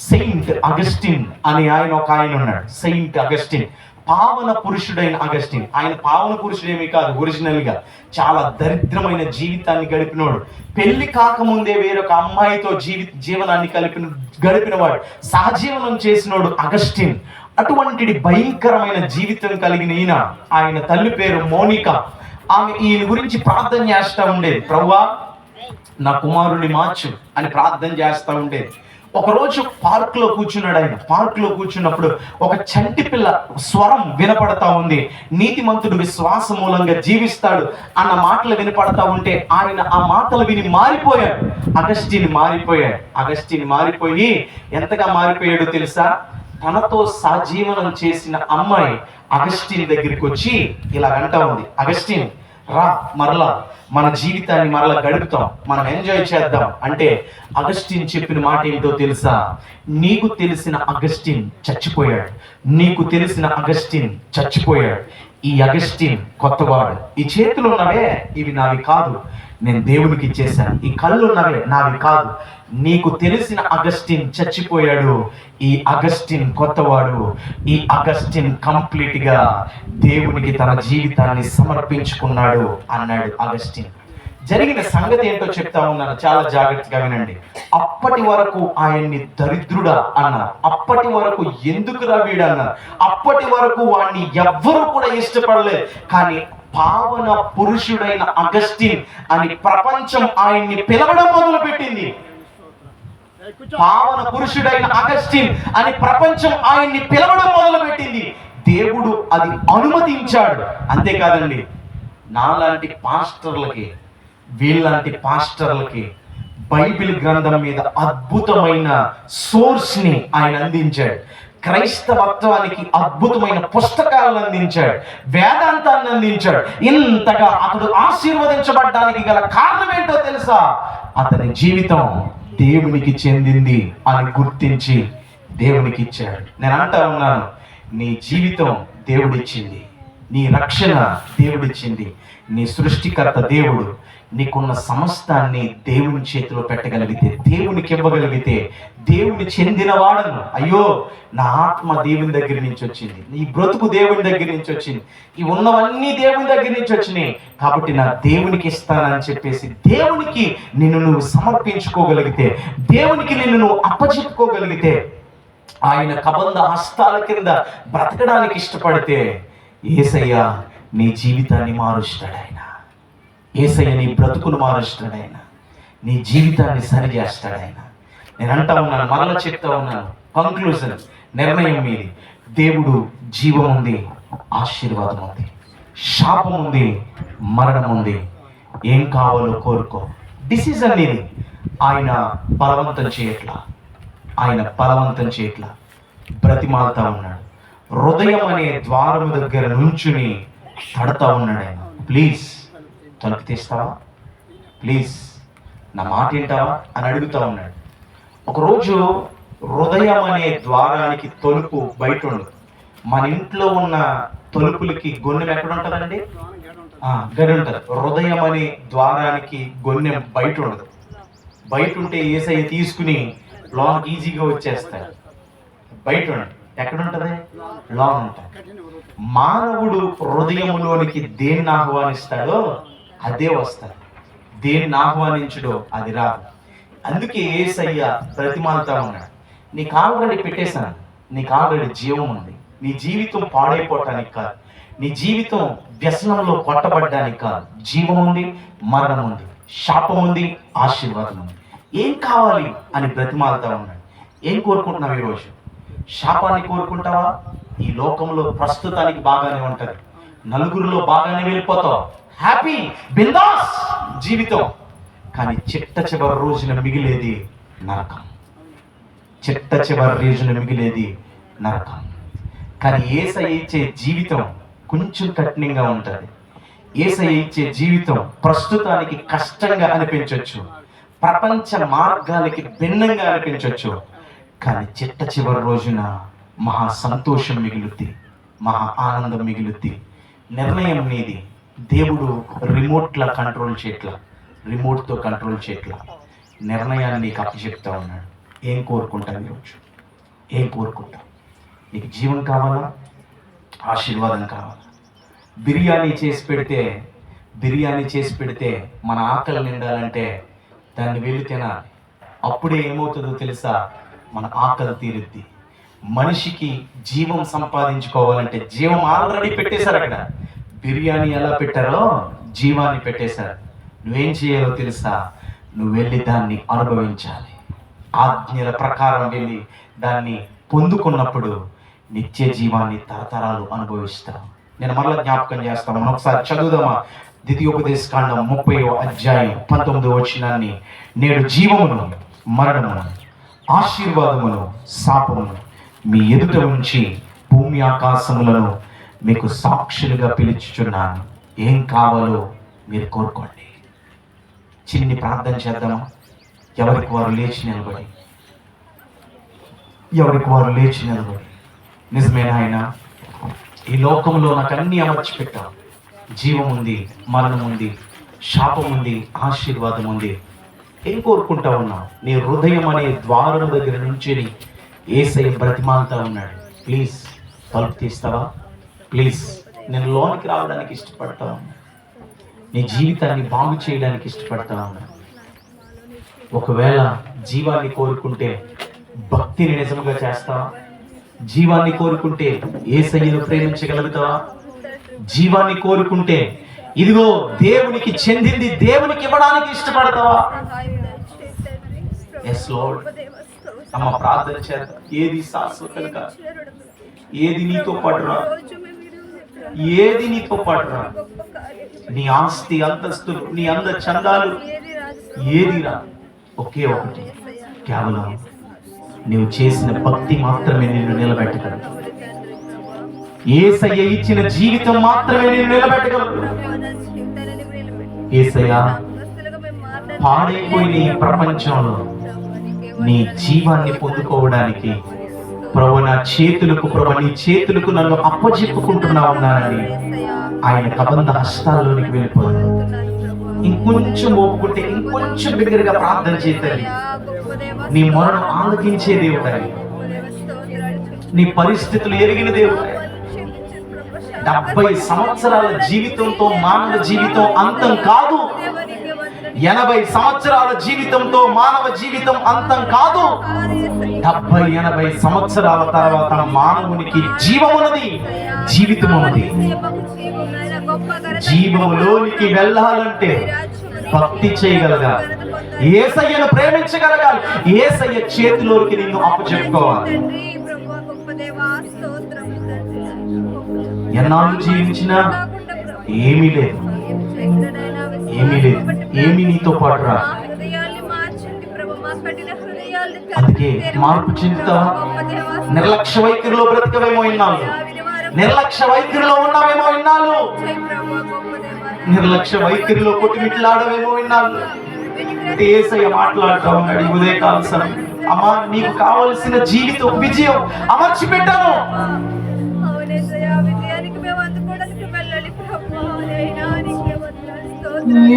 సెయింట్ అగస్టిన్ అని ఒక ఆయన ఉన్నాడు. సెయింట్ అగస్టిన్, పావన పురుషుడైన అగస్టిన్. ఆయన పావన పురుషుడేమీ కాదు, ఒరిజినల్ గా చాలా దరిద్రమైన జీవితాన్ని గడిపినోడు. పెళ్లి కాకముందే వేరొక అమ్మాయితో జీవనాన్ని గడిపినవాడు, సహజీవనం చేసినోడు అగస్టిన్. అటువంటి భయంకరమైన జీవితం కలిగిన ఆయన తల్లి పేరు మోనికా. ఆమె ఈయన గురించి ప్రార్థన చేస్తూ ఉండేది. ప్రభువా నా కుమారుని మార్చు అని ప్రార్థన చేస్తూ ఉండేది. ఒకరోజు పార్క్లో కూర్చున్నాడు. ఆయన పార్క్లో కూర్చున్నప్పుడు ఒక చంటి పిల్ల స్వరం వినపడతా ఉంది. నీతిమంతుడు విశ్వాస మూలంగా జీవిస్తాడు అన్న మాటలు వినపడతా ఉంటే ఆయన ఆ మాటలు విని మారిపోయాడు. అగస్టిన్ మారిపోయి ఎంతగా మారిపోయాడో తెలుసా, తనతో సహజీవనం చేసిన అమ్మాయి అగస్టిన్ దగ్గరికి వచ్చి ఇలా అంటా ఉంది, అగస్టిన్ రా, మరలా మన జీవితాన్ని మరలా గడుపుతాం, మనం ఎంజాయ్ చేద్దాం అంటే అగస్టిన్ చెప్పిన మాట ఏంటో తెలుసా, నీకు తెలిసిన అగస్టిన్ చచ్చిపోయాడు, ఈ అగస్టిన్ కొత్తవాడు. ఈ చేతులు ఉన్నవే ఇవి నావి కాదు, నేను దేవునికి ఇచ్చేసాను. ఈ కళ్ళు ఉన్నవే నావి కాదు, నీకు తెలిసిన అగస్టిన్ చచ్చిపోయాడు, ఈ అగస్టిన్ కొత్తవాడు. ఈ అగస్టిన్ కంప్లీట్ గా దేవునికి తన జీవితాన్ని సమర్పించుకున్నాడు అన్నాడు అగస్టిన్. జరిగిన సంగతి ఏంటో చెప్తా ఉన్నాను, చాలా జాగ్రత్తగా వినండి. అప్పటి వరకు ఆయన్ని దరిద్రుడా అన్నారు, అప్పటి వరకు ఎందుకురా వీడు అన్నారు, అప్పటి వరకు వాడిని ఎవ్వరూ కూడా ఇష్టపడలేదు. కానీ పావన పురుషుడైన అగస్టిన్ అని ప్రపంచం ఆయన్ని పిలవడం మొదలు పెట్టింది. పావన పురుషుడైన అగస్టిన్ అని ప్రపంచం ఆయన్ని పిలవడం మొదలు పెట్టింది. దేవుడు అది అనుమతించాడు. అంతేకాదండి, నాలాంటి పాస్టర్లకి, వీళ్ళంటి పాస్టర్లకి బైబిల్ గ్రంథం మీద అద్భుతమైన సోర్స్ ని ఆయన అందించాడు. క్రైస్తవత్వానికి అద్భుతమైన పుస్తకాలను అందించాడు, వేదాంతాన్ని అందించాడు. ఇంతగా అతడు ఆశీర్వదించబడ్డానికి గల కారణం ఏంటో తెలుసా, అతని జీవితం దేవునికి చెందింది అని గుర్తించి దేవునికి ఇచ్చాడు. నేను అంటా ఉన్నాను, నీ జీవితం దేవుడిచ్చింది, నీ రక్షణ దేవుడిచ్చింది, నీ సృష్టికర్త దేవుడు. నీకున్న సమస్తాన్ని దేవుని చేతిలో పెట్టగలిగితే, దేవునికి ఇవ్వగలిగితే, దేవుని చెందిన వాడను, అయ్యో నా ఆత్మ దేవుని దగ్గర నుంచి వచ్చింది, నీ బ్రతుకు దేవుని దగ్గర నుంచి వచ్చింది, ఈ ఉన్నవన్నీ దేవుని దగ్గర నుంచి వచ్చినాయి, కాబట్టి నా దేవునికి ఇస్తానని చెప్పేసి దేవునికి నిన్ను నువ్వు సమర్పించుకోగలిగితే, దేవునికి నిన్ను నువ్వు అప్పచెప్పుకోగలిగితే, ఆయన కబంధ హస్తాల కింద బ్రతకడానికి ఇష్టపడితే యేసయ్య నీ జీవితాన్ని మారుస్తాడు. ఆయన యేసయ్య నీ బ్రతుకును మారుస్తాడు. ఆయన నీ జీవితాన్ని సరి చేస్తాడు. ఆయన నేను అంటా ఉన్నాను, మరలా చెప్తా ఉన్నాను, కంక్లూజన్, నిర్ణయం మీది. దేవుడు జీవం ఉంది, ఆశీర్వాదం ఉంది, శాపం ఉంది, మరణం ఉంది. ఏం కావాలో కోరుకో. డిసిజన్ ఇది. ఆయన బలవంతం చేయట్లా, ఆయన బలవంతం చేయట్లా, బ్రతిమాలుతా ఉన్నాడు. హృదయం అనే ద్వారం దగ్గర నుంచుని తడతా ఉన్నాడు ఆయన. ప్లీజ్ తలుపు తీస్తావా, ప్లీజ్ నా మాట వింటావా అని అడుగుతా ఉన్నాడు. ఒకరోజు హృదయం అనే ద్వారానికి తలుపు బయట ఉండదు. మన ఇంట్లో ఉన్న తలుపులకి గొన్నెం ఎక్కడ ఉంటుందండి? గడి ఉంటుంది. హృదయం అనే ద్వారానికి గొన్నెం బయట ఉండదు. బయట ఉంటే యేసయ్య తీసుకుని లోనికి ఈజీగా వచ్చేస్తాడు. బయట ఉండదు. ఎక్కడ ఉంటుంది? లోన్ ఉంటుంది. మానవుడు హృదయంలోనికి దేన్ని ఆహ్వానిస్తాడో అదే వస్తాడు, దేన్ని ఆహ్వానించడో అది రాదు. అందుకే యేసయ్య బ్రతిమాలుతా ఉన్నాడు. నీకు ఆల్రెడీ పెట్టేశాను, నీకు ఆల్రెడీ జీవం ఉంది. నీ జీవితం పాడైపోవటానికి కాదు, నీ జీవితం వ్యసనంలో కొట్టబడ్డానికి కాదు. జీవం ఉంది, మరణం ఉంది, శాపం ఉంది, ఆశీర్వాదం ఉంది. ఏం కావాలి అని బ్రతిమాలుతా ఉన్నాడు. ఏం కోరుకుంటున్నావు ఈరోజు? శాపాన్ని కోరుకుంటావా? ఈ లోకంలో ప్రస్తుతానికి బాగానే ఉంటుంది, నలుగురిలో బాగానే వెళ్ళిపోతావు, హ్యాపీ బిందాస్ జీవితం. కానీ చిట్ట చివరి రోజున మిగిలేది నరకం. చిట్ట చివరి రోజున మిగిలేది నరకం. కానీ యేసయ్య ఇచ్చే జీవితం కొంచెం కఠినంగా ఉంటుంది. యేసయ్య ఇచ్చే జీవితం ప్రస్తుతానికి కష్టంగా అనిపించవచ్చు, ప్రపంచ మార్గాలకి భిన్నంగా అనిపించవచ్చు. కానీ చిట్ట చివరి రోజున మహా సంతోషం మిగులుద్ది, మహా ఆనందం మిగులుద్ది. నిర్ణయం నీది. దేవుడు రిమోట్లా కంట్రోల్ చేయట్లా, రిమోట్తో కంట్రోల్ చేయట్లా. నిర్ణయాన్ని నీకు అప్పచెప్తా ఉన్నాడు. ఏం కోరుకుంటావు ఈరోజు? ఏం కోరుకుంటావు? నీకు జీవం కావాలా, ఆశీర్వాదం కావాలా? బిర్యానీ చేసి పెడితే మన ఆకలి నిండాలంటే దాన్ని వెళ్ళి తినాలి. అప్పుడే ఏమవుతుందో తెలుసా? మన ఆకలి తీరుద్ది. మనిషికి జీవం సంపాదించుకోవాలంటే జీవం ఆల్రెడీ పెట్టేశారు అక్కడ. బిర్యానీ ఎలా పెట్టారో జీవాన్ని పెట్టేశారు. నువ్వేం చేయాలో తెలుసా? నువ్వు వెళ్ళి దాన్ని అనుభవించాలి. ఆజ్ఞల ప్రకారం వెళ్ళి దాన్ని పొందుకున్నప్పుడు నిత్య జీవాన్ని తరతరాలు అనుభవిస్తాం. నేను మరలా జ్ఞాపకం చేస్తాను, మనం ఒకసారి చదువుదామా? ద్వితీయోపదేశకాండం 30వ అధ్యాయం 19వ వచనాన్ని. నేడు జీవమును, మరణమును, ఆశీర్వాదమును, శాపమును మీ ఎదుట ఉంచి భూమి ఆకాశములను మీకు సాక్షులుగా పిలుచుచున్నాను. ఏం కావాలో మీరు కోరుకోండి. చిన్ని ప్రార్థన చేద్దామా? ఎవరికి వారు లేచి నిలబడి, నిజమేనా ఆయన? ఈ లోకంలో నాకు అన్ని అమర్చి పెట్టావు. జీవం ఉంది, మరణం ఉంది, శాపం ఉంది, ఆశీర్వాదం ఉంది. ఏం కోరుకుంటా ఉన్నావు? నీ హృదయం అనే ద్వారం దగ్గర నుంచి యేసయ్య బ్రతిమాలుతా ఉన్నాడు. ప్లీజ్ తలుపు తీస్తావా? ప్లీజ్ నేను లోనికి రావడానికి ఇష్టపడతా ఉన్నా, నీ జీవితాన్ని బాగు చేయడానికి ఇష్టపడతా ఉన్నా. ఒకవేళ జీవాన్ని కోరుకుంటే భక్తిని నిజంగా చేస్తావా? జీవాన్ని కోరుకుంటే యేసయ్యను ప్రేమించగలుగుతావా? జీవాన్ని కోరుకుంటే ఇదిగో దేవునికి చెందింది దేవునికి ఇవ్వడానికి ఇష్టపడతావా? Yes lord. అమ్మ ప్రార్థన చేద్దాం. ఏది శాశ్వతం కాదు, ఏది నీతో పాటు రా, ఏది నీతో పాటు రా. నీ ఆస్తి అంతస్తులు, నీ అంద చందాలు ఏది రా. ఒకే ఒకటి, కేవలం నీవు చేసిన భక్తి మాత్రమే నిన్ను నిలబెట్టగలదు. యేసయ్య ఇచ్చిన జీవితం మాత్రమే నిన్ను నిలబెట్టగలదు. యేసయ్య పాడైపోయిన ఈ ప్రపంచంలో నీ జీవాన్ని పొందుకోవడానికి ప్రభు నా చేతులకు, ప్రభు నీ చేతులకు నన్ను అప్పచెప్పుకుంటున్నా ఉన్నానని ఆయన కబంధ హస్తాల్లోనికి వెళ్ళిపోయాను. ఇంకొంచెం ఒప్పుకుంటే, ఇంకొంచెం బిగ్గరగా ప్రార్థన చేయాలి. నీ మొరను ఆలకించే దేవుడు, నీ పరిస్థితులు ఎరిగిన దేవుడు. 70 సంవత్సరాల జీవితంతో మానవ జీవితం అంతం కాదు. 80 సంవత్సరాల జీవితంతో మానవ జీవితం అంతం కాదు. 70-80 సంవత్సరాల తర్వాత మానవునికి జీవమున్నది, జీవితమున్నది. జీవములోనికి వెళ్ళాలంటే భక్తి చేయగలగాలి, యేసయ్యను ప్రేమించగలగాలి, యేసయ్య చేతిలోకి నిన్ను అప్పచెప్పుకోవాలి. ఎన్నాళ్ళు జీవించినా ఏమీ లేదు, ఏమీ నీతో పాటు రా. అందుకే మార్పు చెందుతావా? నిర్లక్ష్య వైఖరిలో బ్రతకవేమో ఇన్నాళ్ళు, నిర్లక్ష్య వైఖరిలో ఉన్నావేమో ఇన్నాళ్ళు, నిర్లక్ష్య వైఖరిలో కొట్టుమిట్లాడవేమో ఇన్నాళ్ళు. యేసయ్య మాట్లాడుతూ ఉన్నాడు ఈ ఉదయకాల సమయం. అమ్మా, నీకు కావలసిన జీవితం విజయం అమర్చి పెట్టాను.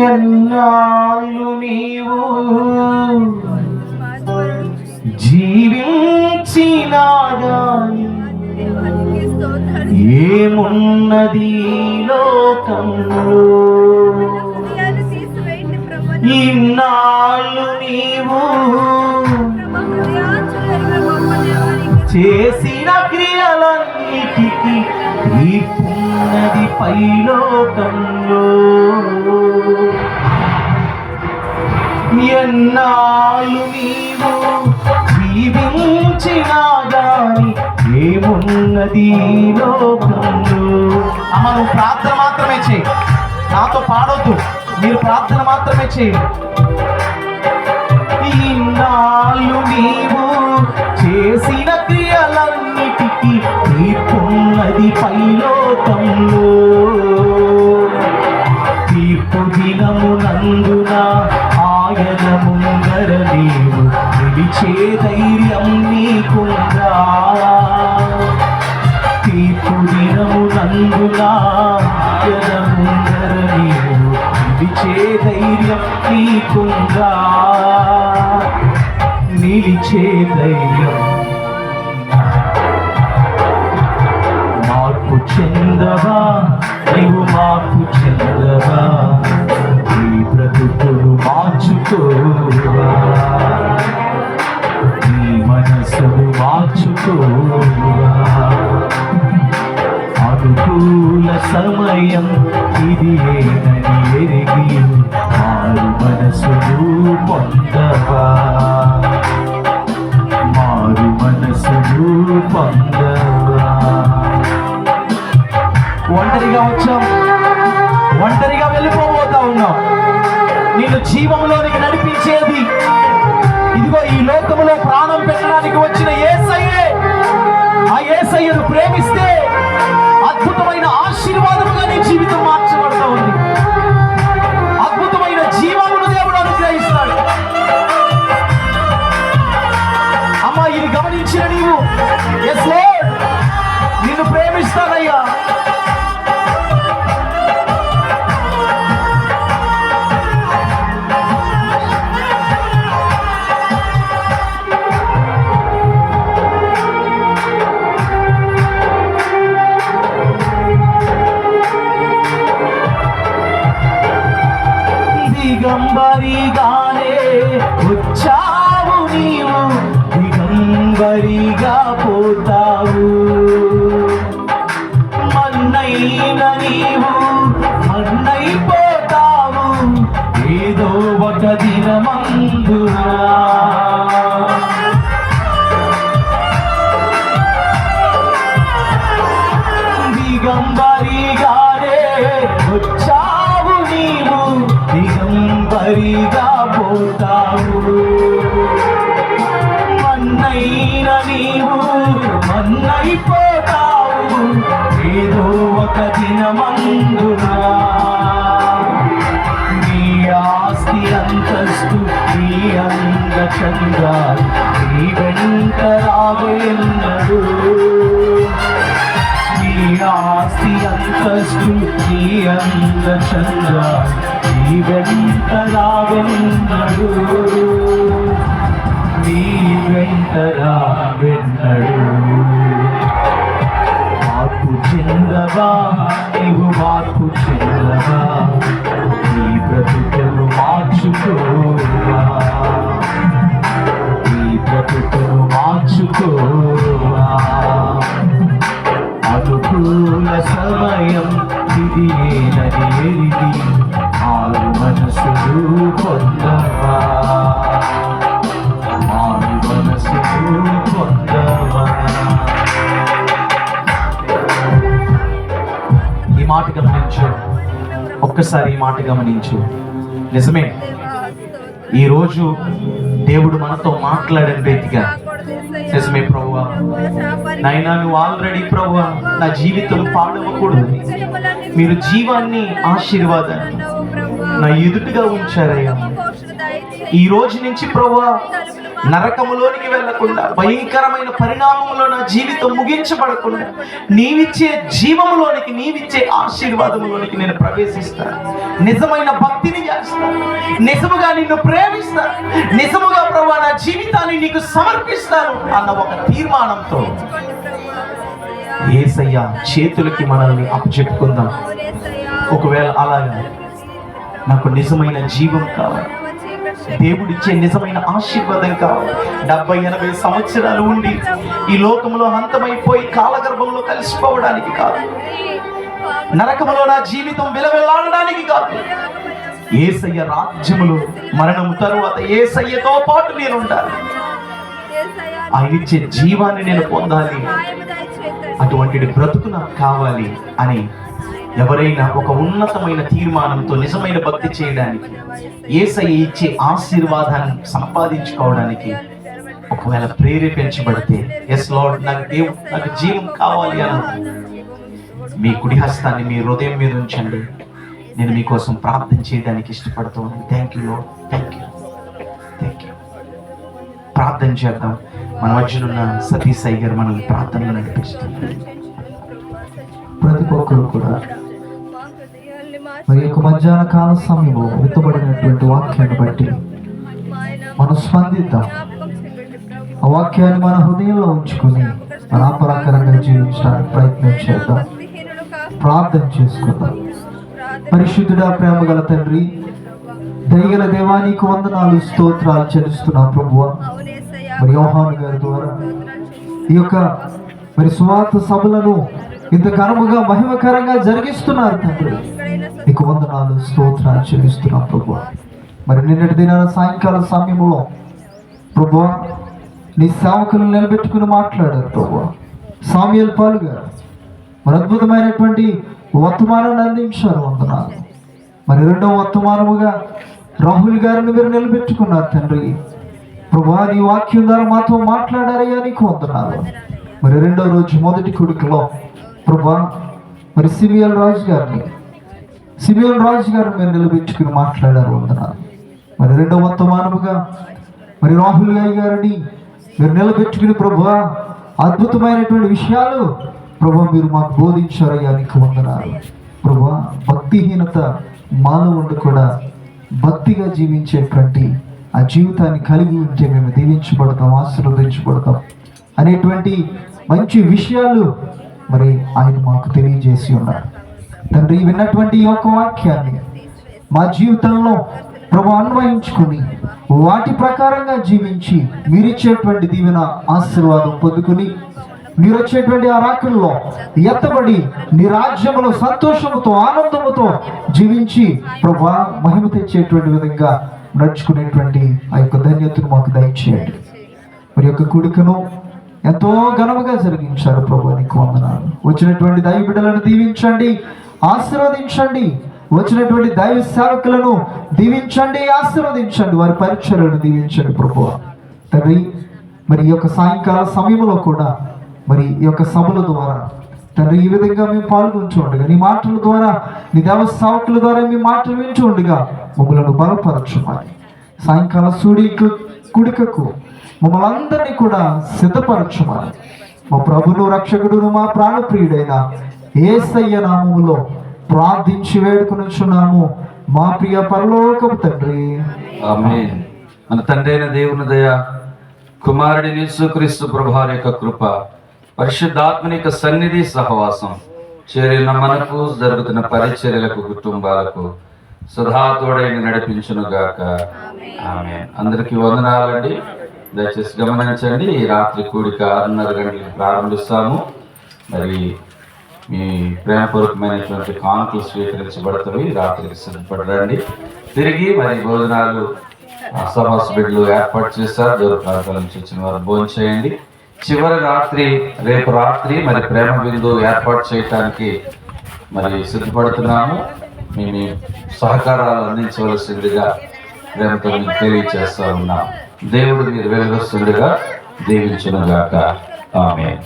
ఎన్నాళ్ళు నీవు జీవించినా గాని ఏమున్నది లోకంలో, ఇన్నాళ్ళు నీవు చేసిన క్రియలన్నిటికీ తీర్పున్నది పైలోకంలో. ఎన్నాళ్ళు నీవు జీవించినా గాని ఏమున్నది లోకంలో. అమ్మ, నువ్వు ప్రార్థన మాత్రమే చేయి, నాతో పాడొద్దు, మీరు ప్రార్థన మాత్రమే చేయండి. ఇన్నాళ్ళు నీవు చేసిన క్రియలన్నిటికీ తీర్పున్నది పైలోకంలో. తీర్పు దినమునందున ఆయన ముందర నీవు నిలిచే ధైర్యం నీకుందా? తీర్పు దినమునందున ఆయన ముందర నీవు నిలిచే ధైర్యం నీకుందా? నిలిచే ధైర్యం. మార్పు చెందవా నీవు, మార్పు చెందవా, నీ బ్రతుకులు మార్చుకోవా, నీ మనసును మార్చుకోవా. అనుకూల సమయం ఇదేనని ఎరిగి మారు మనసును పొందవా, మారు మనసును పొందవా. ఒంటరిగా వచ్చాం, ఒంటరిగా వెళ్ళిపోబోతా ఉన్నాం. నిన్ను జీవంలోనికి నడిపించేది ఇదిగో ఈ లోకములో ప్రాణం పెట్టడానికి వచ్చిన యేసయ్యే. ఆ యేసయ్యను ప్రేమిస్తే అద్భుతమైన ఆశీర్వాదముగా నీ జీవితం మార్చబడతా ఉంది. అద్భుతమైన జీవమును దేవుడు అనుగ్రహిస్తాడు. అమ్మా, ఇది గమనించిన నీవు, ఎస్ లార్డ్, నిన్ను ప్రేమిస్తానయ్యా. దిగంబరిగానే వచ్చావు నీవు, దిగంబరిగా పోతావు. మన్నైన నీవు మన్నైపోతావు ఏదో ఒక దినమందునా. దిగంబరిగానే వచ్చావు నీవు, దిగంబరిగా పోతావు. మన్నైన నీవు మన్నైపోతావు ఏదో ఒక దినమందునా. నీ ఆస్తి అంతస్తు నీ అంద చంద్రాలు నీ వెంట రావేన్నడు. నీ ఆస్తి అంతస్తు నీ అంద చంద్రాలు నీ వెంట రావెన్నడు, నీ వెంట రావెన్నడు. మార్పు చెందవా నీవు, మార్పు చెందవా, నీ బ్రతుకును మార్చుకోవా, నీ బ్రతుకును మార్చుకోవా. అనుకూల సమయం ఇది ఏనని ఎరిగి మారు మనసును పొందవా, మారు మనసును పొందవా. ఈ మాట గమనించు, ఒక్కసారి ఈ మాట గమనించు. నిజమే, ఈరోజు దేవుడు మనతో మాట్లాడిన రీతిగా నిజమే ప్రభువా. నాయనా, నువ్వు ఆల్రెడీ ప్రభువా నా జీవితం పాడవకూడదు, మీరు జీవాన్ని ఆశీర్వాదాన్ని నా ఎదుటిగా ఉంచారయ్యా. ఈ రోజు నుంచి ప్రభువా నరకములోనికి వెళ్లకుండా, భయంకరమైన పరిణామంలో నా జీవితం ముగించబడకుండా, నీవిచ్చే జీవములోనికి, నీవిచ్చే ఆశీర్వాదములోనికి నేను ప్రవేశిస్తాను. నిజమైన భక్తిని చేస్తాను, నిజముగా నిన్ను ప్రేమిస్తాను, నిజముగా ప్రభువా నా జీవితాన్ని నీకు సమర్పిస్తాను అన్న ఒక తీర్మానంతో యేసయ్య చేతులకి మనల్ని అప్పచెప్పుకుందాం. ఒకవేళ అలాగా నాకు నిజమైన జీవం కావాలి, దేవుడిచ్చే నిజమైన ఆశీర్వాదం కావాలి, 70-80 సంవత్సరాలు ఉండి ఈ లోకంలో అంతమైపోయి కాలగర్భంలో కలిసిపోవడానికి కాదు, నరకములో నా జీవితం విలవిల్లాడడానికి కాదు, యేసయ్య రాజ్యములో మరణం తరువాత యేసయ్యతో పాటు నేను ఉండాలి, ఆయన ఇచ్చే జీవాన్ని నేను పొందాలి, అటువంటి బ్రతుకు నాకు కావాలి అని ఎవరైనా ఒక ఉన్నతమైన తీర్మానంతో నిజమైన భక్తి చేయడానికి, యేసయ్య ఇచ్చే ఆశీర్వాదాన్ని సంపాదించుకోవడానికి ఒకవేళ ప్రేరేపించబడితే, ఎస్ లార్డ్ నాకు జీవం కావాలి అని మీ కుడి హస్తాన్ని మీ హృదయం మీద ఉంచండి. నేను మీకోసం ప్రార్థన చేయడానికి ఇష్టపడుతున్నాను. Thank you lord, thank you, thank you. ప్రార్థన చేద్దాం. మన మధ్యనున్న సతీష్ అయ్య గారు మనల్ని ప్రార్థనలో నడిపిస్తున్నారు. ప్రతి ఒక్కరు కూడా మరి యొక్క మధ్యాహ్న కాల సమయంలో విత్తబడినటువంటి వాక్యాన్ని బట్టి మనం స్పందిద్దాం. ఆ వాక్యాన్ని మన హృదయంలో ఉంచుకుని పరాపరాకరంగా జీవించడానికి ప్రయత్నం చేద్దాం. ప్రార్థన చేసుకుందాం. పరిశుద్ధుడా, ప్రేమ గల తండ్రి, దయగల దేవానికి వందనాలు, స్తోత్రాలు చెల్లిస్తున్నాం ప్రభువా. మరి యోహాను గారి ద్వారా ఈ యొక్క మరి సువార్త సభలను ఇంత ఘనముగా మహిమకరంగా జరిగిస్తున్నారు తండ్రి, నీకు వందనాలు, స్తోత్రాలు చెల్లిస్తున్నాం ప్రభువా. మరి నిన్నటి దినాల సాయంకాల సమయంలో ప్రభువా నీ సేవకులను నిలబెట్టుకుని మాట్లాడారు ప్రభువా. సామ్యూయల్ పాల్ గారు మరి అద్భుతమైనటువంటి వర్తమానాన్ని అందించారు, వందనాలు. మరి రెండవ వర్తమానముగా రాహుల్ గారిని మీరు నిలబెట్టుకున్నారు తండ్రి ప్రభువా. నీ వాక్యం ద్వారా మాతో మాట్లాడారయ్యా, నీకు వందనాలు. మరి రెండవ రోజు మొదటి కొడుకులో ప్రభువా మరి సిమియల్ రాజు గారిని మీరు నిలబెట్టుకుని మాట్లాడారు, వందనాలు. మరి రెండవ వర్తమానముగా మరి రాహుల్ గారిని మీరు నిలబెట్టుకుని ప్రభువా అద్భుతమైనటువంటి విషయాలు ప్రభువా మీరు మాకు బోధించారయ్యా, నీకు వందనాలు. ప్రభువా భక్తిహీనత మాలో ఉండి కూడా భక్తిగా జీవించేటువంటి ఆ జీవితాన్ని కలిగి ఉంటే మేము దీవించబడతాం, ఆశీర్వదించబడతాం అనేటువంటి మంచి విషయాలు మరి ఆయన మాకు తెలియజేసి ఉన్నారు తండ్రి. విన్నటువంటి ఈ యొక్క వాక్యాన్ని మా జీవితంలో ప్రభు అన్వయించుకుని వాటి ప్రకారంగా జీవించి మీరిచ్చేటువంటి దీవెన ఆశీర్వాదం పొందుకుని మీరు వచ్చేటువంటి ఆ రాకల్లో ఎత్తబడి నీ రాజ్యములో సంతోషముతో ఆనందముతో జీవించి ప్రభు మహిమ తెచ్చేటువంటి విధంగా నడుచుకునేటువంటి ఆ యొక్క ధన్యతను మాకు దయచేయండి. మరి యొక్క కూడికను ఎంతో ఘనముగా జరిగించారు ప్రభు, నీకు వందనాలు. వచ్చినటువంటి దైవ బిడ్డలను దీవించండి, ఆశీర్వదించండి. వచ్చినటువంటి దైవ సేవకులను దీవించండి, ఆశీర్వదించండి. వారి పరీక్షలను దీవించండి ప్రభు తండ్రి. మరి ఈ యొక్క సాయంకాల సమయంలో కూడా మరి ఈ యొక్క సభల ద్వారా తండ్రి ఈ విధంగా మేము పాల్గొంటుండగా నీ మాటల ద్వారా నీ దేవ సేవకుల ద్వారా మీ మాటలు వింటుండగా మమ్మలను బలపరచుమని సాయంకాల కుడికకు మమ్మల్ని అందరినీ కూడా సిద్ధపరచుమని మా ప్రభును రక్షకుడును మా ప్రాణప్రియుడైన యేసయ్య నామములో ప్రార్థించి వేడుకొనుచున్నాము మా ప్రియ పరలోకపు తండ్రి, ఆమేన్. మన తండ్రి అయిన దేవుని దయ, కుమారుడి యేసుక్రీస్తు ప్రభువారి యొక్క కృప, పరిశుద్ధాత్మని యొక్క సన్నిధి సహవాసం చేరిన మనకు జరుగుతున్న పరిచర్యలకు కుటుంబాలకు సదా తోడైన నడిపించును గాక. ఆమేన్. అందరికీ వందనాలండి. దయచేసి గమనించండి, ఈ రాత్రి కూడిక 6:30 గంటలకు ప్రారంభిస్తాము. మరి మీ ప్రేమపూర్వకమైనటువంటి కానుకలు స్వీకరించబడతాయి. రాత్రికి సిద్ధపడండి. తిరిగి మరి భోజనాలు సభాస్ బిడ్డలు ఏర్పాటు చేస్తారు. దూర ప్రాంతాల నుంచి వచ్చిన వారు భోజనం చేయండి. చివరి రాత్రి రేపు రాత్రి మరి ప్రేమ బిందు ఏర్పాటు చేయడానికి మరి సిద్ధపడుతున్నాము. మీ సహకారాలు అందించవలసిందిగా ప్రేమతో మీకు తెలియజేస్తా ఉన్నాం. దేవుడు మీరు వెలుగొస్తుండగా దీవించునుగాక. ఆమేన్.